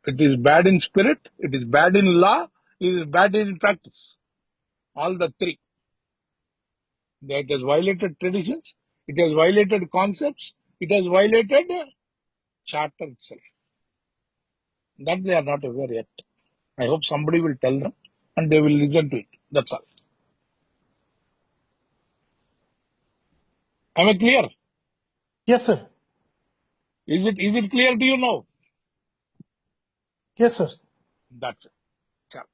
It is bad in spirit, it is bad in law, it is bad in practice. All the three. It has violated traditions, it has violated concepts, it has violated charter itself. That they are not aware yet. I hope somebody will tell them and they will listen to it. That's all. Am I clear? Yes sir. Is it clear to you now? Yes sir. That's it. Chalo.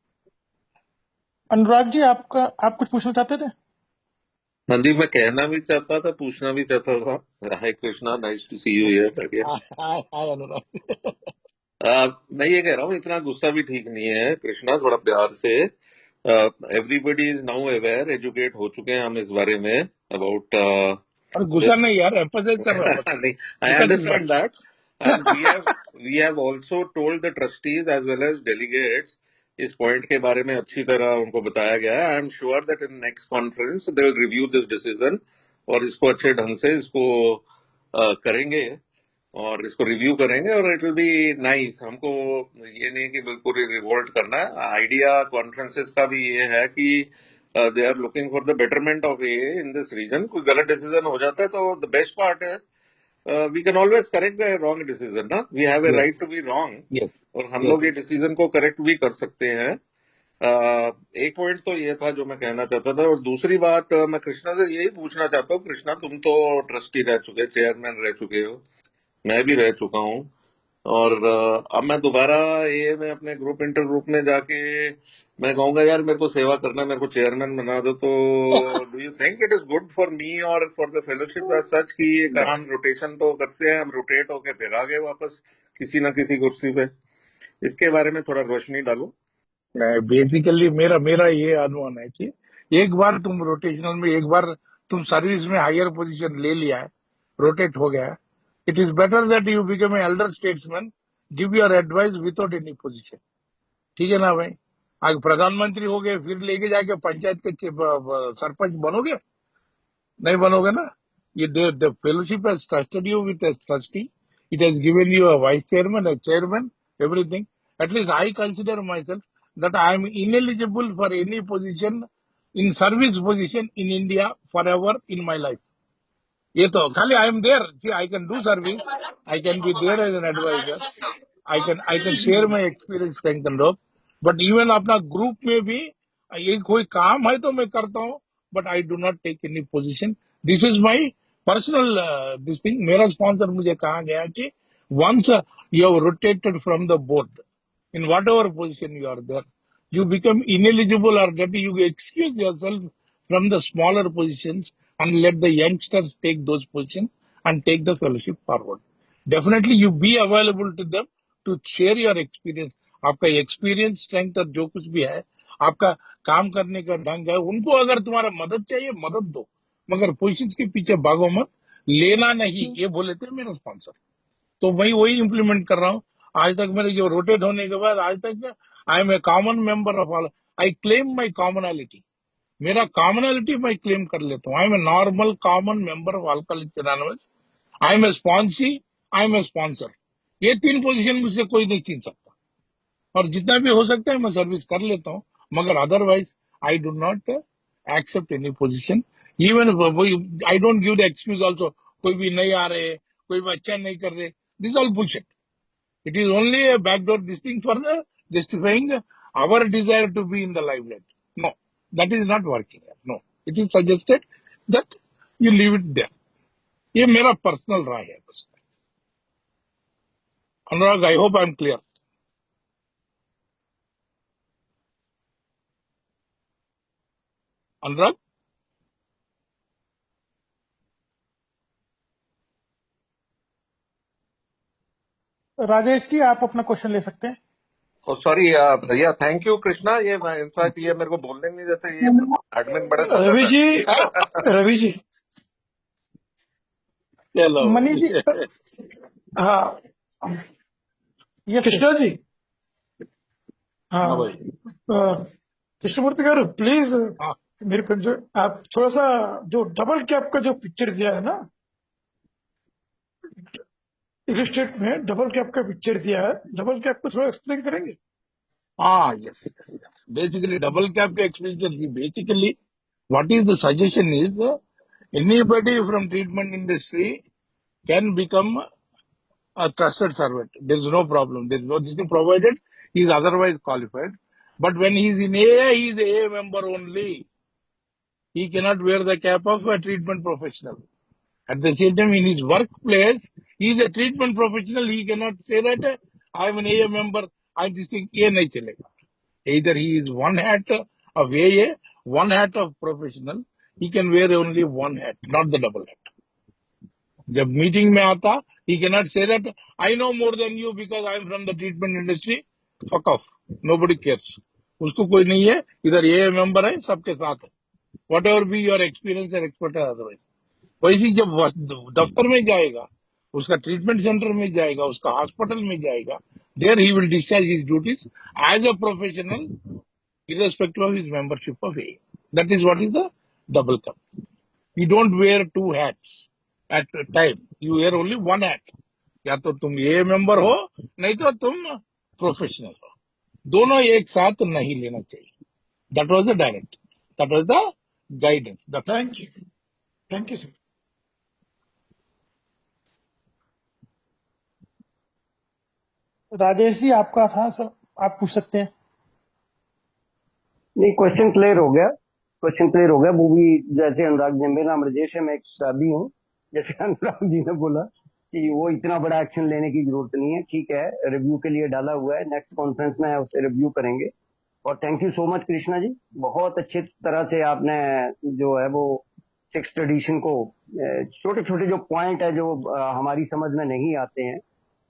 Anurag ji, आप कुछ पूछना चाहते थे? हाँ जी, मैं कहना भी चाहता था, पूछना भी चाहता था. Hi Krishna, nice to see you here. Hi, Anurag. मैं ये कह रहा हूँ, इतना गुस्सा भी ठीक नहीं है कृष्णा, थोड़ा प्यार से. Everybody is now aware, educate हो चुके हैं हम इस बारे में अबाउट. और गुस्सा नहीं यार, emphasize कर रहा हूँ बस. नहीं, I understand that, and we have also told the trustees as well as delegates इस पॉइंट के बारे में अच्छी तरह उनको बताया गया है। I am sure that in next conference they will review this decision और इसको अच्छे ढंग से इसको करेंगे और इसको रिव्यू करेंगे और इट विल बी नाइस। हमको ये नहीं कि बिल्कुल ही रिवोल्ट करना है। आइडिया कॉन्फ्रेंसेस का भी ये है कि they are looking for the betterment of a in this region. कोई गलत डिसीजन हो जाता है तो द बेस्ट पार्ट है we can always correct the wrong decision ना, we have a Yes, right to be wrong yes, और हम yes. लोग ये डिसीजन को करेक्ट भी कर सकते हैं। एक पॉइंट तो ये था जो मैं कहना चाहता था और दूसरी बात मैं कृष्णा से यही पूछना चाहता हूँ। कृष्णा, तुम तो ट्रस्टी रह चुके, चेयरमैन रह चुके हो, मैं भी रह चुका हूँ और अब मैं दोबारा ये मैं अपने ग्रुप इंटर ग्रुप में जाके मैं कहूंगा यार मेरे को सेवा करना, मेरे को चेयरमैन बना दो, तो do you think it is good for me और for the fellowship as such कि एक हम रोटेशन तो करते हैं, हम रोटेट होके फिर आ गए वापस किसी ना किसी कुर्सी पे? इसके बारे में थोड़ा रोशनी डालो। बेसिकली मेरा मेरा ये अनुमान है कि एक बार तुम रोटेशनल में, एक बार तुम सर्विस में हायर पोजीशन ले लिया है, रोटेट हो गया है, it is better that you become a Elder statesman, give your advice without any position. ठीक है ना भाई? आज प्रधानमंत्री हो गए फिर लेके जाके पंचायत के सरपंच बनोगे? नहीं बनोगे ना। ये the fellowship has trusted you with a trustee. It has given you a vice chairman, a chairman, everything. At least I consider myself that I am ineligible for any position in service position in India forever in my life. ये तो खाली I am there. See, I can do service. I can be there as an advisor. I can share my experience, strength and hope. But even अपना group में भी ये कोई काम है तो मैं करता हूँ, but I do not take any position. This is my personal this thing. मेरा स्पॉन्सर मुझे कहा गया कि once you have rotated from the board, in whatever position you are there, you become ineligible or that you excuse yourself from the smaller positions and let the youngsters take those positions and take the fellowship forward. Definitely you be available to them to share your experience. आपका experience, strength और जो कुछ भी है, आपका काम करने का ढंग है, उनको अगर तुम्हारा मदद चाहिए मदद दो, मगर पोजीशंस के पीछे भागो मत, लेना नहीं, ये बोले थे मेरे स्पॉन्सर। तो भाई वही इंप्लीमेंट कर रहा हूँ। आज तक मेरे जो रोटेट होने के बाद आज तक I am a common member of all, I claim my commonality, मेरा कॉमनैलिटी मैं क्लेम कर लेता हूँ। I am a normal common member of Alcoholics Anonymous, I am a sponsee, I am a sponsor. ये तीन पोजीशन मुझसे कोई नहीं छीन सकता और जितना भी हो सकता है मैं सर्विस कर लेता हूँ, मगर otherwise I do not accept any position. Even I don't give the excuse also, कोई भी नहीं आ रहे, कोई भी अच्छा नहीं कर रहे, this all bullshit. It is only a backdoor this thing for justifying our desire to be in the limelight. No, that is not working. No, it is suggested that you leave it there. ये मेरा personal राय है बस। Anurag, I hope I am clear. Anurag, Rajesh ji, आप अपना question ले सकते हैं। सॉरी भैया, थैंक यू कृष्णा। ये इनफैक्ट ये मेरे को बोलने नहीं देते, ये एडमिन बड़े रवि सदस्य जी, रवि जी, चलो मनी जी, हाँ, यस कृष्णा जी, हाँ हाँ, भाई, कृष्णमूर्ति गारू प्लीज हाँ मेरे को जो आप थोड़ा सा जो डबल कैप का जो पिक्चर दिया है ना, इलिस्ट्रेट में डबल कैप का पिक्चर दिया है, डबल कैप को थोड़ा एक्सप्लेन करेंगे? हाँ, yes, yes, yes. Basically double cap का experience, basically what is the suggestion is anybody from treatment industry can become a trusted servant. There is no problem. There is no this thing, provided he is otherwise qualified. But when he is in AA, he is a AA member only. He cannot wear the cap of a treatment professional. At the same time, in his workplace, he is a treatment professional. He cannot say that I am an AA member. I am this thing. ये नहीं चलेगा. Either he is one hat of AA, one hat of professional. He can wear only one hat, not the double hat. जब meeting में आता, he cannot say that I know more than you because I am from the treatment industry. Fuck off. Nobody cares. उसको कोई नहीं है, इधर ये member है, सबके साथ है. Whatever be your experience and expertise otherwise. वैसे ही जब दफ्तर में जाएगा, उसका ट्रीटमेंट सेंटर में जाएगा, उसका हॉस्पिटल में जाएगा, There he will discharge his duties as a professional, irrespective of his membership of A. That is what is the double cup. You don't wear two hats at a time. You wear only one hat. या तो तुम ए member हो, नहीं तो तुम professional हो. दोनों एक साथ नहीं लेना चाहिए. That was the direct. That was the guidance. That's all. Thank you, sir. Rajesh ji आपका था सर, आप पूछ सकते हैं. नहीं, क्वेश्चन क्लियर हो गया. वो भी जैसे अनुराग जी, मेरा नाम राजेश है, मैं एक सादी हूँ. जैसे अनुराग जी ने बोला कि वो इतना बड़ा एक्शन लेने की जरूरत नहीं है, ठीक है, रिव्यू के लिए डाला हुआ है, नेक्स्ट कॉन्फ्रेंस में उसे रिव्यू करेंगे. और thank you so much Krishna ji, बहुत अच्छी तरह से आपने जो है वो 6th एडिशन को छोटे छोटे जो पॉइंट है जो हमारी समझ में नहीं आते हैं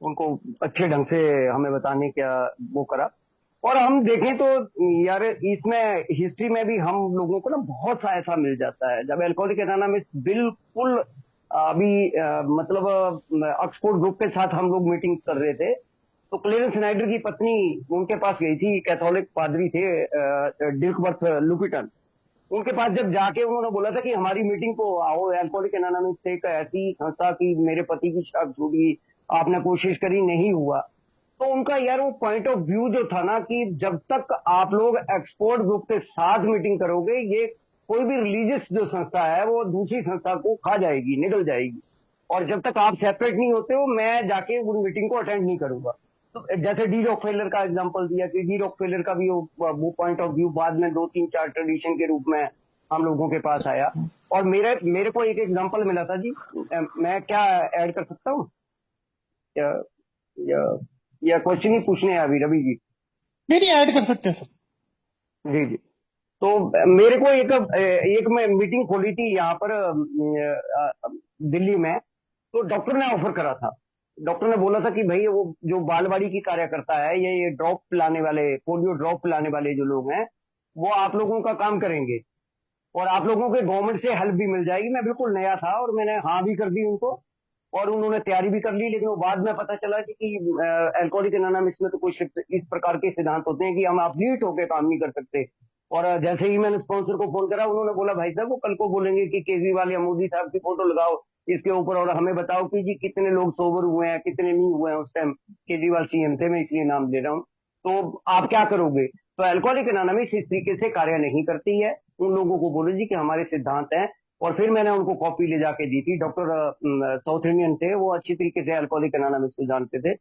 उनको अच्छे ढंग से हमें बताने का वो करा. और हम देखें तो यार इसमें हिस्ट्री में भी हम लोगों को ना बहुत सा ऐसा मिल जाता है. जब अल्कोहलिक एनोनिमस बिल्कुल अभी मतलब ऑक्सफोर्ड ग्रुप के साथ हम लोग मीटिंग कर रहे थे, तो क्लेरेंस स्नाइडर की पत्नी उनके पास गई थी, कैथोलिक पादरी थे डिल्कवर्थ लुपिटन. उनके पास जब जाके उन्होंने बोला था कि हमारी मीटिंग को आओ, अल्कोहलिक एनोनिमस से एक ऐसी संस्था की मेरे पति की शराब छूटी, आपने कोशिश करी, नहीं हुआ. तो उनका यार वो पॉइंट ऑफ व्यू जो था ना कि जब तक आप लोग एक्सपोर्ट ग्रुप के साथ मीटिंग करोगे, ये कोई भी रिलीजियस जो संस्था है वो दूसरी संस्था को खा जाएगी, निगल जाएगी. और जब तक आप सेपरेट नहीं होते हो, मैं जाके उन मीटिंग को अटेंड नहीं करूंगा. तो जैसे डी रॉकफेलर का एग्जांपल दिया कि डी रॉकफेलर का भी वो पॉइंट ऑफ व्यू बाद में 2-3-4 ट्रेडिशन के रूप में हम लोगों के पास आया. और मेरे को एक एग्जांपल मिला था जी. मैं क्या ऐड कर सकता हूँ या, या क्वेश्चन ही पूछने हैं अभी रवि जी? नहीं ऐड कर सकते हैं सर. जी जी. तो मेरे को एक मैं मीटिंग खोली थी यहाँ पर दिल्ली में. तो डॉक्टर ने ऑफर करा था. डॉक्टर ने बोला था कि भाई वो जो बालवाड़ी की कार्यकर्ता है, ये ड्रॉप पिलाने वाले, पोलियो ड्रॉप पिलाने वाले जो लोग हैं, वो आप लोगों का काम करेंगे और आप लोगों के गवर्नमेंट से हेल्प भी मिल जाएगी. मैं बिल्कुल नया था और मैंने हाँ भी कर दी उनको और उन्होंने तैयारी भी कर ली. लेकिन वो बाद में पता चला कि अल्कोहलिक एनोनिमस में तो कुछ इस प्रकार के सिद्धांत होते हैं कि हम एथलीट होकर काम नहीं कर सकते. और जैसे ही मैंने स्पॉन्सर को फोन करा, उन्होंने बोला भाई साहब वो कल को बोलेंगे कि केजरीवाल या मोदी साहब की फोटो लगाओ इसके ऊपर और हमें बताओ कि जी कितने लोग सोबर हुए हैं, कितने नहीं हुए हैं. उस टाइम केजरीवाल सीएम थे, मैं इसलिए नाम दे रहा हूँ. तो आप क्या करोगे? तो अल्कोहलिक एनोनिमस इस तरीके से कार्य नहीं करती है. उन लोगों को बोलो जी कि हमारे सिद्धांत हैं. और फिर मैंने उनको कॉपी ले जाके दी थी. डॉक्टर साउथ इंडियन थे, वो अच्छी तरीके से अल्कोहलिक एनोनिमस को जानते थे.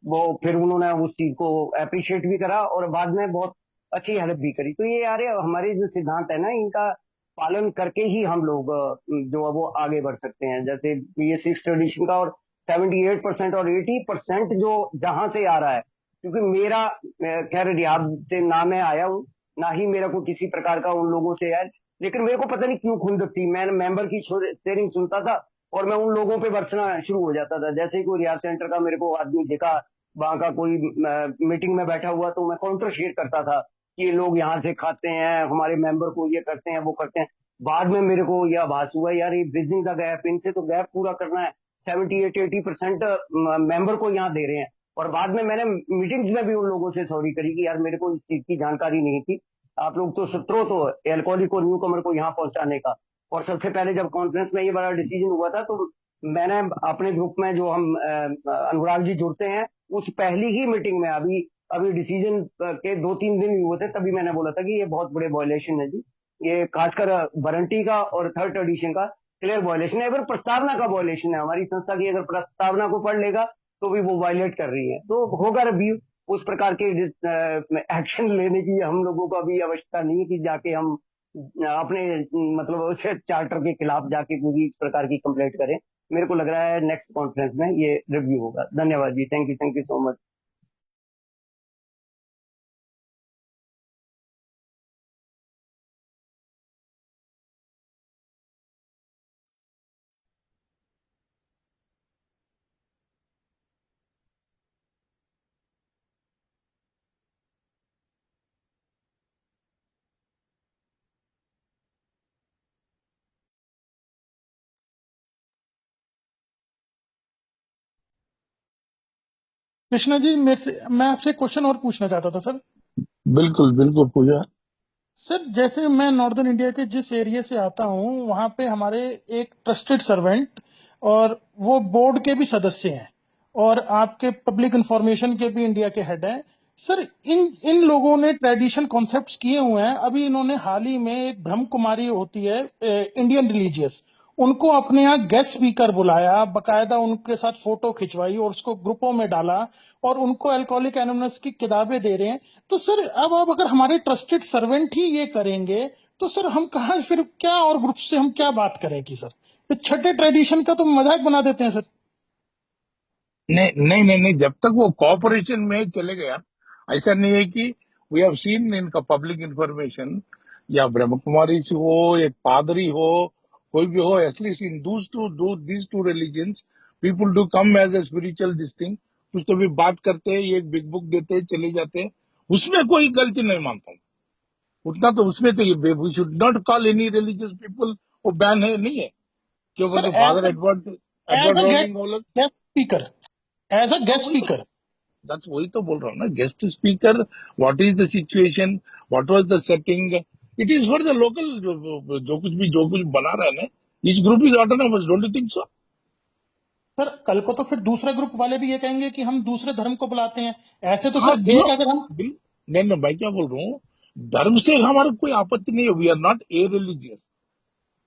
वो फिर उन्होंने उस चीज को अप्रिशिएट भी करा और बाद में बहुत अच्छी हेल्प भी करी. तो ये यार हमारे जो सिद्धांत है ना, इनका पालन करके ही हम लोग जो है वो आगे बढ़ सकते हैं. जैसे ये 6th ट्रेडिशन का और 78% और 80% जो जहां से आ रहा है, क्योंकि मेरा खैर रियाद से ना मैं आया हूँ, ना ही मेरा को किसी प्रकार का उन लोगों से है. लेकिन मेरे को पता नहीं क्यों खुंदक थी. मैं मेंबर की शेयरिंग सुनता था और मैं उन लोगों पे बरसना शुरू हो जाता था. जैसे ही कोई रियाद सेंटर का मेरे को आदमी देखा, वहां का कोई मीटिंग में बैठा हुआ, तो मैं काउंटर शेयर करता था कि ये लोग यहाँ से खाते हैं, हमारे मेंबर को ये करते हैं, वो करते हैं. बाद में मेरे को यह आभास हुआ यार ये ब्रिजिंग द गैप, इनसे तो गैप पूरा करना है. 78-80% मेंबर को यहाँ दे रहे हैं. और बाद में मैंने मीटिंग्स में भी उन लोगों से सॉरी करी कि यार मेरे को इस चीज की जानकारी नहीं थी. आप लोग तो स्रोत हो एल्कोहलिक और न्यू कमर को यहाँ पहुंचाने का. और सबसे पहले जब कॉन्फ्रेंस में ये बड़ा डिसीजन हुआ था, तो मैंने अपने ग्रुप में जो हम अनुराग जी जुड़ते हैं, उस पहली ही मीटिंग में अभी अभी डिसीजन के 2-3 दिन ही हुए थे, तभी मैंने बोला था कि ये बहुत बड़े वॉयलेशन है जी. ये खासकर वारंटी का और 3rd एडिशन का क्लियर वॉयलेशन है. अगर प्रस्तावना का वॉयलेशन है, हमारी संस्था की अगर प्रस्तावना को पढ़ लेगा तो भी वो वायलेट कर रही है. तो होगा रिव्यू. उस प्रकार के एक्शन लेने की हम लोगों को अभी आवश्यकता नहीं है कि जाके हम अपने मतलब उस चार्टर के खिलाफ जाके कोई इस प्रकार की कंप्लेंट करें. मेरे को लग रहा है नेक्स्ट कॉन्फ्रेंस में ये रिव्यू होगा. धन्यवाद जी. Thank you so much. Krishna ji, मैं आपसे क्वेश्चन और पूछना चाहता था सर। बिल्कुल बिल्कुल पूजा। सर, जैसे मैं नॉर्दर्न इंडिया के जिस एरिया से आता हूँ, वहाँ पे हमारे एक ट्रस्टेड सर्वेंट और वो बोर्ड के भी सदस्य हैं और आपके पब्लिक इंफॉर्मेशन के भी इंडिया के हेड हैं। सर, इन इन लोगों ने ट्रेडिशन कॉन्सेप्ट्स किए हुए हैं। अभी इन्होंने हाल ही में एक ब्रह्म कुमारी होती है, इंडियन रिलीजियस, उनको अपने यहाँ गेस्ट स्पीकर बुलाया, बकायदा उनके साथ फोटो खिंचवाई और उसको ग्रुपों में डाला और उनको अल्कोहलिक एनोनिमस की किताबें दे रहे हैं। तो सर, अब अगर हमारे ट्रस्टेड सर्वेंट ही ये करेंगे तो सर हम कहाँ फिर क्या, और ग्रुप से हम क्या बात करें कि सर ये छठे ट्रेडिशन का तो मजाक बना देते हैं सर। नहीं नहीं नहीं नहीं, जब तक वो कॉपरेशन में चले गया, ऐसा नहीं है कि वी हैव सीन इनका पब्लिक इंफॉर्मेशन, या ब्रह्म कुमारी से हो, एक पादरी हो, कोई भी हो, at least in these two religions people do come as a spiritual this thing, कुछ तो भी बात करते हैं, एक बिग बुक देते हैं, चले जाते हैं, उसमें कोई गलती नहीं मानता हूँ। उतना तो उसमें तो we should not call any religious people, वो बैन है नहीं है, क्यों सर, बोलते father Edward as Edward a rolling वो लोग। गेस्ट स्पीकर, एज अ हाँ गेस्ट वही तो, स्पीकर। दैट्स वही तो बोल रहा हूँ ना, guest speaker, what is the situation, what was the setting, it is for the local, जो कुछ बना रहा है ना, इस group is autonomous, don't you think so? Sir, कल को तो फिर दूसरे ग्रुप वाले भी ये कहेंगे कि हम दूसरे धर्म को बुलाते हैं। ऐसे तो हाँ सर नो, एक अगर हम, नहीं नहीं, मैं क्या बोल रहा हूँ, धर्म से हमारा कोई आपत्ति नहीं है, we are not a religious,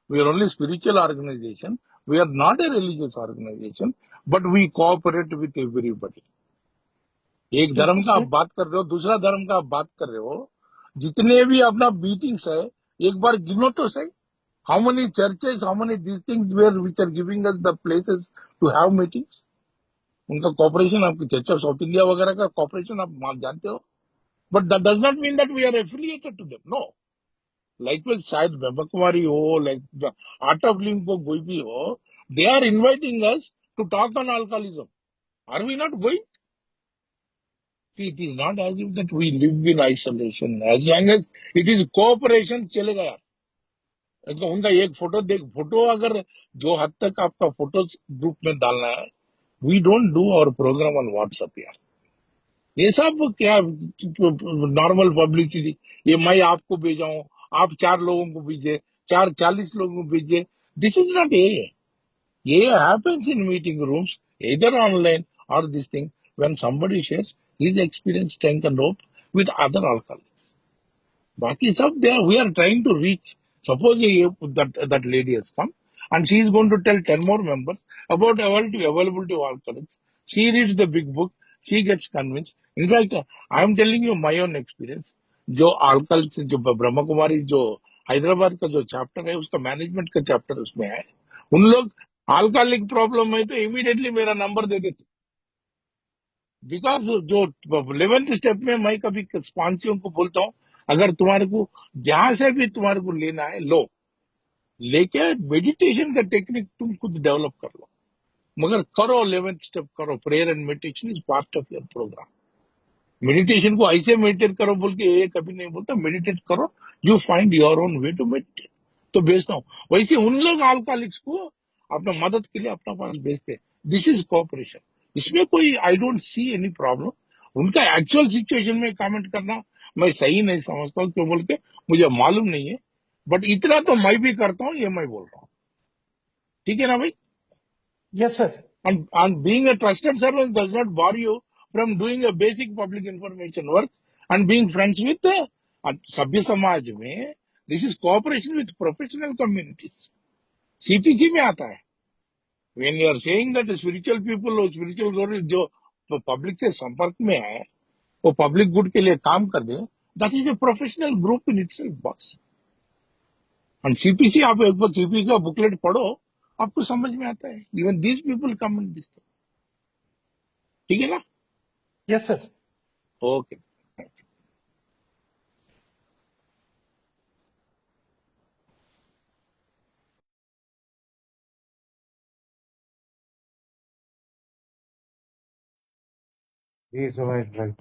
we are only spiritual organisation, we are not a religious organisation, but we cooperate with everybody. एक धर्म बिल्कुल का आप सही। बात कर रहे हो, दूसरा धर्म का आप बात कर रहे हो, जितने भी अपना मीटिंग्स है, एक बार गिनो तो सही, how many churches, how many these things where which are giving us the places to have meetings, उनका कॉपरेशन, आपकी चर्च ऑफ साउथ इंडिया वगैरह का कॉपरेशन आप जानते हो, but that does not mean that we are affiliated to them, no. Likewise शायद ब्रह्म कुमारी हो, like art of living को कोई भी हो, they are inviting us to talk on alcoholism, are we not going? See, it is not as if that we live in isolation. As long as it is cooperation, चलेगा यार। तो उनका एक photo देख, फोटो अगर जो हद तक आपका फोटो ग्रुप में डालना है, we don't do our programme on WhatsApp यार। ये सब क्या नॉर्मल पब्लिसिटी, ये मैं आपको भेजाऊं, आप 4 लोगों को भेजे, 40 लोगों को भेजे, दिस इज नॉट ए, ये happens in meeting rooms, either online or this thing, when somebody shares his experience, tank and rope with other alcoholics. बाकी सब there, we are trying to reach. Suppose that lady has come and she is going to tell 10 more members about availability of alcoholics. She reads the big book, she gets convinced. In fact, I am telling you my own experience. जो alcohol, जो ब्रह्म कुमारी, जो हैदराबाद का जो chapter है, उसका management का chapter उसमें है, उन लोग अल्कोहलिक प्रॉब्लम है तो इमीडिएटली मेरा नंबर दे देते, बिकॉज जो 11th स्टेप में मैं कभी स्पॉन्सियों को बोलता हूँ, अगर तुम्हारे को जहां से भी तुम्हारे को लेना है लो, लेके मेडिटेशन का टेक्निक तुम खुद डेवलप कर लो, मगर करो, 11th स्टेप करो, prayer and meditation is part of your programme. Meditation को ऐसे मेडिटेट करो बोल के ये कभी नहीं बोलता, मेडिटेट करो, you find your own way to meditate. तो भेजता हूँ, वैसे उन लोग अल्कोहलिक्स को अपना मदद के लिए अपना पास भेजते हैं, दिस इज कोऑपरेशन, इसमें कोई I don't see any problem. उनका एक्चुअल सिचुएशन में कमेंट करना मैं सही नहीं समझता हूँ, क्यों बोल के मुझे मालूम नहीं है, बट इतना तो मैं भी करता हूँ, ये मैं बोल रहा हूँ, ठीक है ना भाई? Yes sir. And being a trusted servant does not bar you from doing a basic public information work and being friends with the सभ्य समाज में, this is cooperation with professional communities, CPC में आता है। when you are saying that spiritual people और spiritual glory जो public से संपर्क में है, वो पब्लिक गुड के लिए काम कर दे, that is a professional group in itself, boss. and CPC, आप एक बार CPC का बुकलेट पढ़ो, आपको समझ में आता है, even these people come in this, ठीक है ना? Yes sir. Okay. He is right.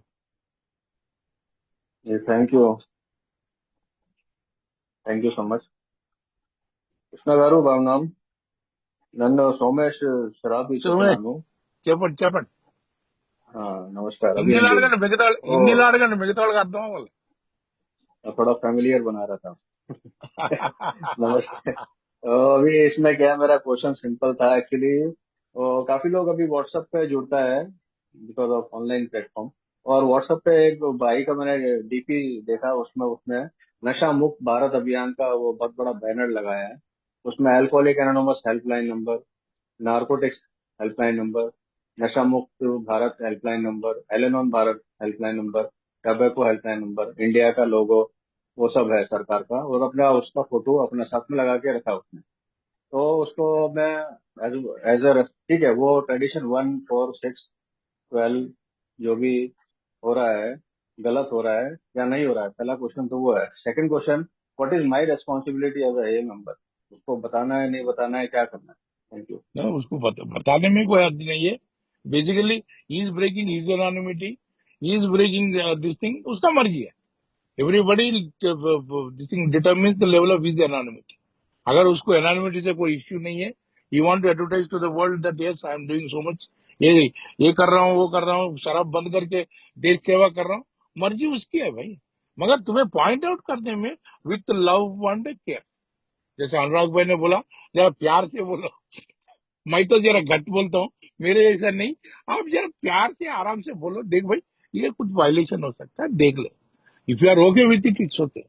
Yes, thank you so much. Krishna గారు బాగున్నాం. నన్ను సోమేష్ షరాబ్ సో मैं చెప్తున్నాను. చెప్పండి చెప్పండి. नमस्कार अभी हिंदी एंगेज लाड़गन मिगता ओ हिंदी लाड़गन मिगता వాళ్ళకి అర్థం అవ్వాలి थोड़ा फेमिलियर बना रहा था नमस्कार अभी इसमें क्या है, मेरा क्वेश्चन सिंपल था एक्चुअली। काफी लोग अभी व्हाट्सएप पे जुड़ता है बिकॉज ऑफ ऑनलाइन प्लेटफॉर्म। और व्हाट्सएप पे एक भाई का मैंने डीपी देखा, उसमें उसने नशा मुक्त भारत अभियान का वो बहुत बड़ा बैनर लगाया है। उसमें Alcoholic Anonymous helpline number, narcotics helpline number, नशा मुक्त Bharat helpline number, Al-Anon Bharat helpline number, tobacco helpline number, India का लोगो, वो सब है सरकार का। और अपना उसका फोटो अपने साथ में लगा के रखा उसने। तो उसको मैं एज एज ठीक है, वो ट्रेडिशन 1, 4, 6, 12 जो भी हो रहा है गलत हो रहा है या नहीं हो रहा है, पहला क्वेश्चन तो वो है। Second question, what is my responsibility as a member? उसको बताना है नहीं बताना है, क्या करना है? Thank you. ना उसको बताने में कोई अर्थ नहीं है। Basically he is breaking his anonymity, he is breaking this thing, उसका मर्जी है। Everybody this thing determines the level of his anonymity. अगर उसको एनोनिमिटी से कोई इश्यू नहीं है, you want to advertise to the world that yes I am doing so much, ये कर रहा हूँ, वो कर रहा हूँ, शराब बंद करके देश सेवा कर रहा हूँ, मर्जी उसकी है भाई। मगर तुम्हें पॉइंट आउट करने में विथ लव एंड केयर, जैसे अनुराग भाई ने बोला, जरा प्यार से बोलो। मैं तो जरा घट बोलता हूँ, मेरे जैसा नहीं। आप जरा प्यार से आराम से बोलो, देख भाई ये कुछ वायलेशन हो सकता है, देख ले। If you are okay with it, it's okay,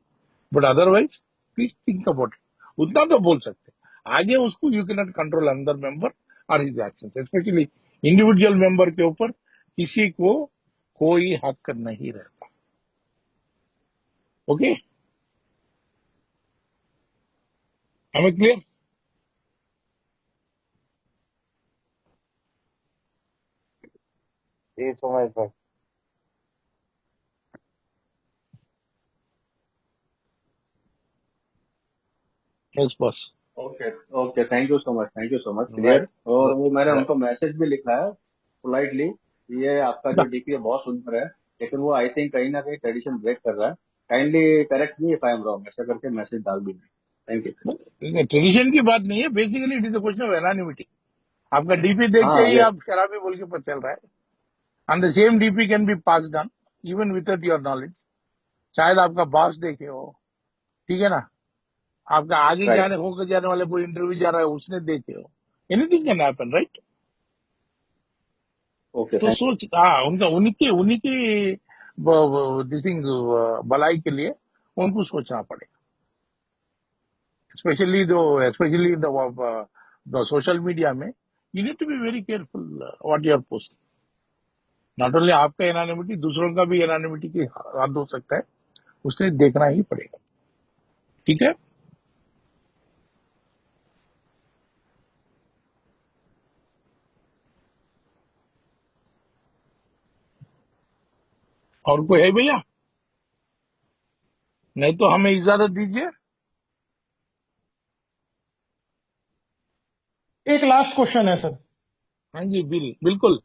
but otherwise please think about it. उतना तो बोल सकते हैं। आगे उसको you can not control another member और his actions, especially individual member के ऊपर किसी को कोई हक नहीं रहता। ओके, हमें क्लियर? जी सुमेश भाई। Yes boss. Okay okay, thank you so much, thank you so much, right clear. और वो मैंने उनको मैसेज भी लिखा है पोलाइटली, ये आपका जो डीपी है बहुत सुंदर है, लेकिन वो आई थिंक कहीं ना कहीं ट्रेडिशन ब्रेक कर रहा है। Kindly correct me if I am wrong, ऐसा करके मैसेज डाल दीजिए। Thank you. ट्रेडिशन की बात नहीं है, basically it is a question of anonymity. आपका डीपी देख के हाँ ही यस। आप शराबी बोल के पता चल रहा है। And the same DP can be passed on even without your knowledge. शायद आपका बॉस देखे हो, ठीक है ना, आपका आगे राइट। जाने होकर जाने वाले कोई इंटरव्यू जा रहा है उसने देखे हो, anything can happen, right? Okay तो थैंक सोच, हाँ, उनका उनकी उनकी दिसिंग भलाई के लिए उनको सोचना पड़ेगा। स्पेशली द सोशल मीडिया में you need to be very careful what you are posting. Not only आपका एनानिमिटी, दूसरों का भी एनानिमिटी की हद हो सकता है, उसे देखना ही पड़ेगा। ठीक है, और कोई है भैया? नहीं तो हमें इजाजत दीजिए। एक लास्ट क्वेश्चन है सर, हाँ जी, बिल्कुल।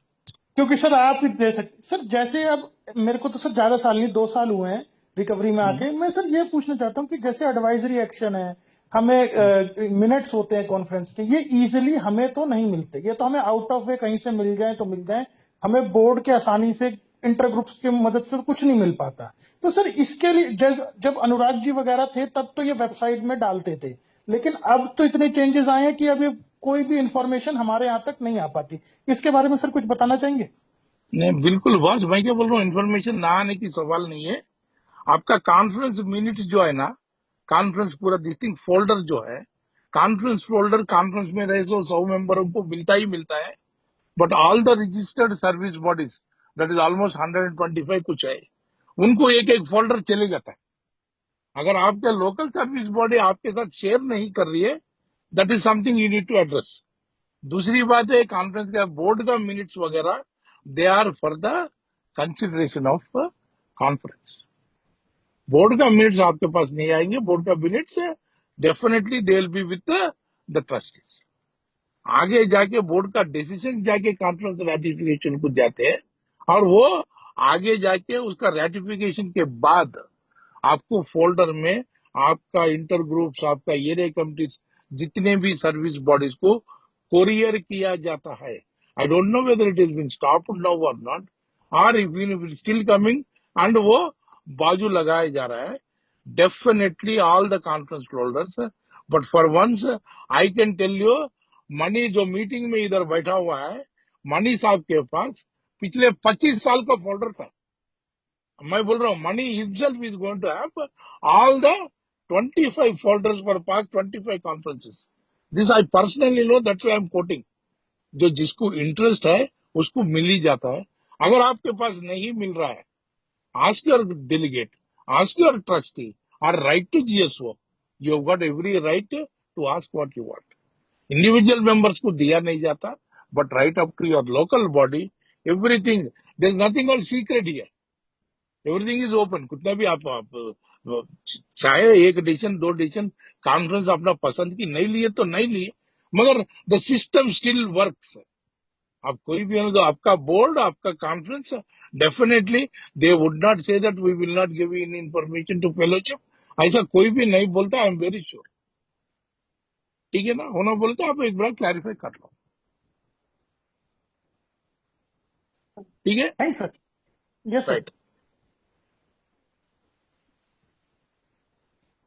क्योंकि सर आप भी दे सकते सर, जैसे अब मेरे को तो सर ज्यादा साल नहीं, 2 साल हुए हैं रिकवरी में हम्म, आके। मैं सर ये पूछना चाहता हूँ कि जैसे एडवाइजरी एक्शन है, हमें हम्म। मिनट्स होते हैं कॉन्फ्रेंस के, ये इजीली हमें तो नहीं मिलते, ये तो हमें आउट ऑफ वे कहीं से मिल जाए तो मिल जाए, हमें बोर्ड के आसानी से इंटर ग्रुप्स की मदद से तो कुछ नहीं मिल पाता। तो सर इसके लिए जब जब अनुराग जी वगैरह थे तब तो ये वेबसाइट में डालते थे, लेकिन अब तो इतने चेंजेस आए हैं कि अब ये कोई भी इंफॉर्मेशन हमारे यहाँ तक नहीं आ पाती। इसके बारे में सर कुछ बताना चाहेंगे? नहीं, बिल्कुल बॉस, मैं क्या बोल रहा हूँ, इन्फॉर्मेशन ना आने की सवाल नहीं है। आपका कॉन्फ्रेंस मिनट्स जो है ना, कॉन्फ्रेंस पूरा डिस्टिंग फोल्डर जो है, कॉन्फ्रेंस फोल्डर कॉन्फ्रेंस में रहे 100 मेंबरों को मिलता ही मिलता है। But all the registered service bodies, that is almost 125 कुछ है, उनको एक एक फोल्डर चले जाता है। अगर आपके लोकल सर्विस बॉडी आपके साथ शेयर नहीं कर रही है, that is something you need to address. दूसरी बात है, कॉन्फ्रेंस का बोर्ड का मिनट्स वगैरह, they are for the consideration of conference. Board का मिनट्स आपके पास नहीं आएंगे, बोर्ड का minutes definitely they will be with the trustees. आगे जाके बोर्ड का डिसीजन जाके कॉन्फ्रेंस रेटिफिकेशन को जाते हैं, और वो आगे जाके उसका रेटिफिकेशन के बाद आपको फोल्डर में आपका इंटर ग्रुप्स, आपका एरिया कमिटीज, जितने भी सर्विस बॉडीज को कोरियर किया जाता है। I don't know whether it is been stopped now और नॉट, और इफ स्टिल कमिंग एंड वो बाजू लगाया जा रहा है, definitely all the conference holders, but for once I can tell you, money जो मीटिंग में इधर बैठा हुआ है, मनी साहब के पास पिछले 25 साल का फोल्डर्स है। मैं बोल रहा हूँ money himself is going to have all the 25 folders for past 25 conferences. This I personally know, that's why I am quoting. जो जिसको इंटरेस्ट है उसको मिल ही जाता है। अगर आपके पास नहीं मिल रहा है, ask your delegate, ask your trustee, or write to GSO. You have got every right to ask what you want. Individual members को दिया नहीं जाता, but right up to your local body, everything. There is nothing called secret here. Everything is open. कितना भी आप चाहे एक decision 2 decision conference अपना पसंद की नहीं लिए तो नहीं लिए, मगर द सिस्टम स्टिल वर्क्स। आप कोई भी हो तो आपका बोर्ड, आपका conference, definitely they would not say that we will not give in information to fellowship, ऐसा कोई भी नहीं बोलता। I am very sure. ठीक है ना, होना बोलते आप एक बार क्लैरिफाई कर लो। ठीक है, thanks sir. Yes sir. Right.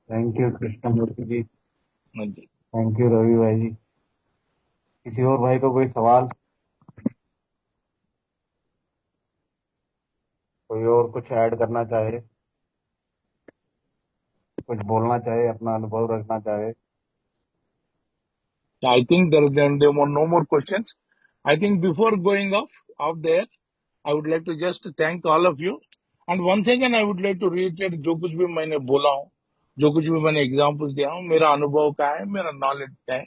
Thank you Krishnamurthy ji, हाँ जी। थैंक यू रवि भाई जी। किसी और भाई को कोई सवाल, कोई और कुछ ऐड करना चाहे, कुछ बोलना चाहे, अपना अनुभव रखना चाहे? I think there were no more questions. I think before going off there, I would like to just thank all of you. And once again, I would like to reiterate, जो कुछ भी मैंने बोला हूँ, जो कुछ भी मैंने एग्जाम्पल दिया हूँ, मेरा अनुभव का है, मेरा नॉलेज का है।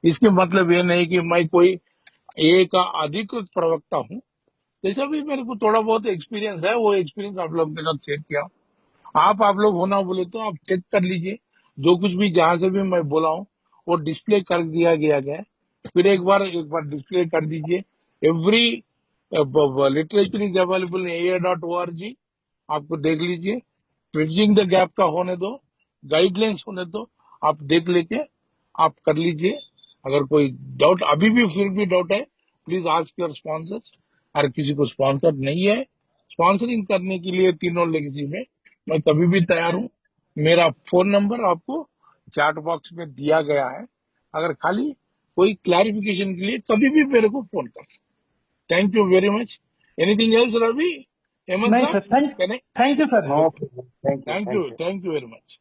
इसके मतलब ये नहीं कि मैं कोई एक अधिकृत प्रवक्ता हूँ। जैसा भी मेरे को थोड़ा बहुत एक्सपीरियंस है, वो एक्सपीरियंस आप लोगों के साथ शेयर किया। आप लोग होना बोले तो आप चेक कर लीजिए, जो कुछ भी जहां से भी मैं बोला हूँ वो डिस्प्ले कर दिया गया है। फिर एक बार डिस्प्ले कर दीजिए। Every literature is available in AA.org, आपको देख लीजिए। ब्रिजिंग द गैप का होने दो, गाइडलाइंस होने दो, आप देख लेके आप कर लीजिए। अगर कोई डाउट अभी भी फिर भी डाउट है, प्लीज आस्क योर स्पॉन्सर्स। अगर किसी को स्पॉन्सर नहीं है, स्पॉन्सरिंग करने के लिए तीनों लेगेसी में मैं कभी भी तैयार हूँ। मेरा फोन नंबर आपको चैट बॉक्स में दिया गया है। अगर खाली कोई क्लैरिफिकेशन के लिए कभी भी मेरे को फोन कर सकते। Thank you very much. Anything else Ravi, Hemant नहीं साहब? Sir, thank you sir. No, thank you, thank thank you, you. Thank you very much.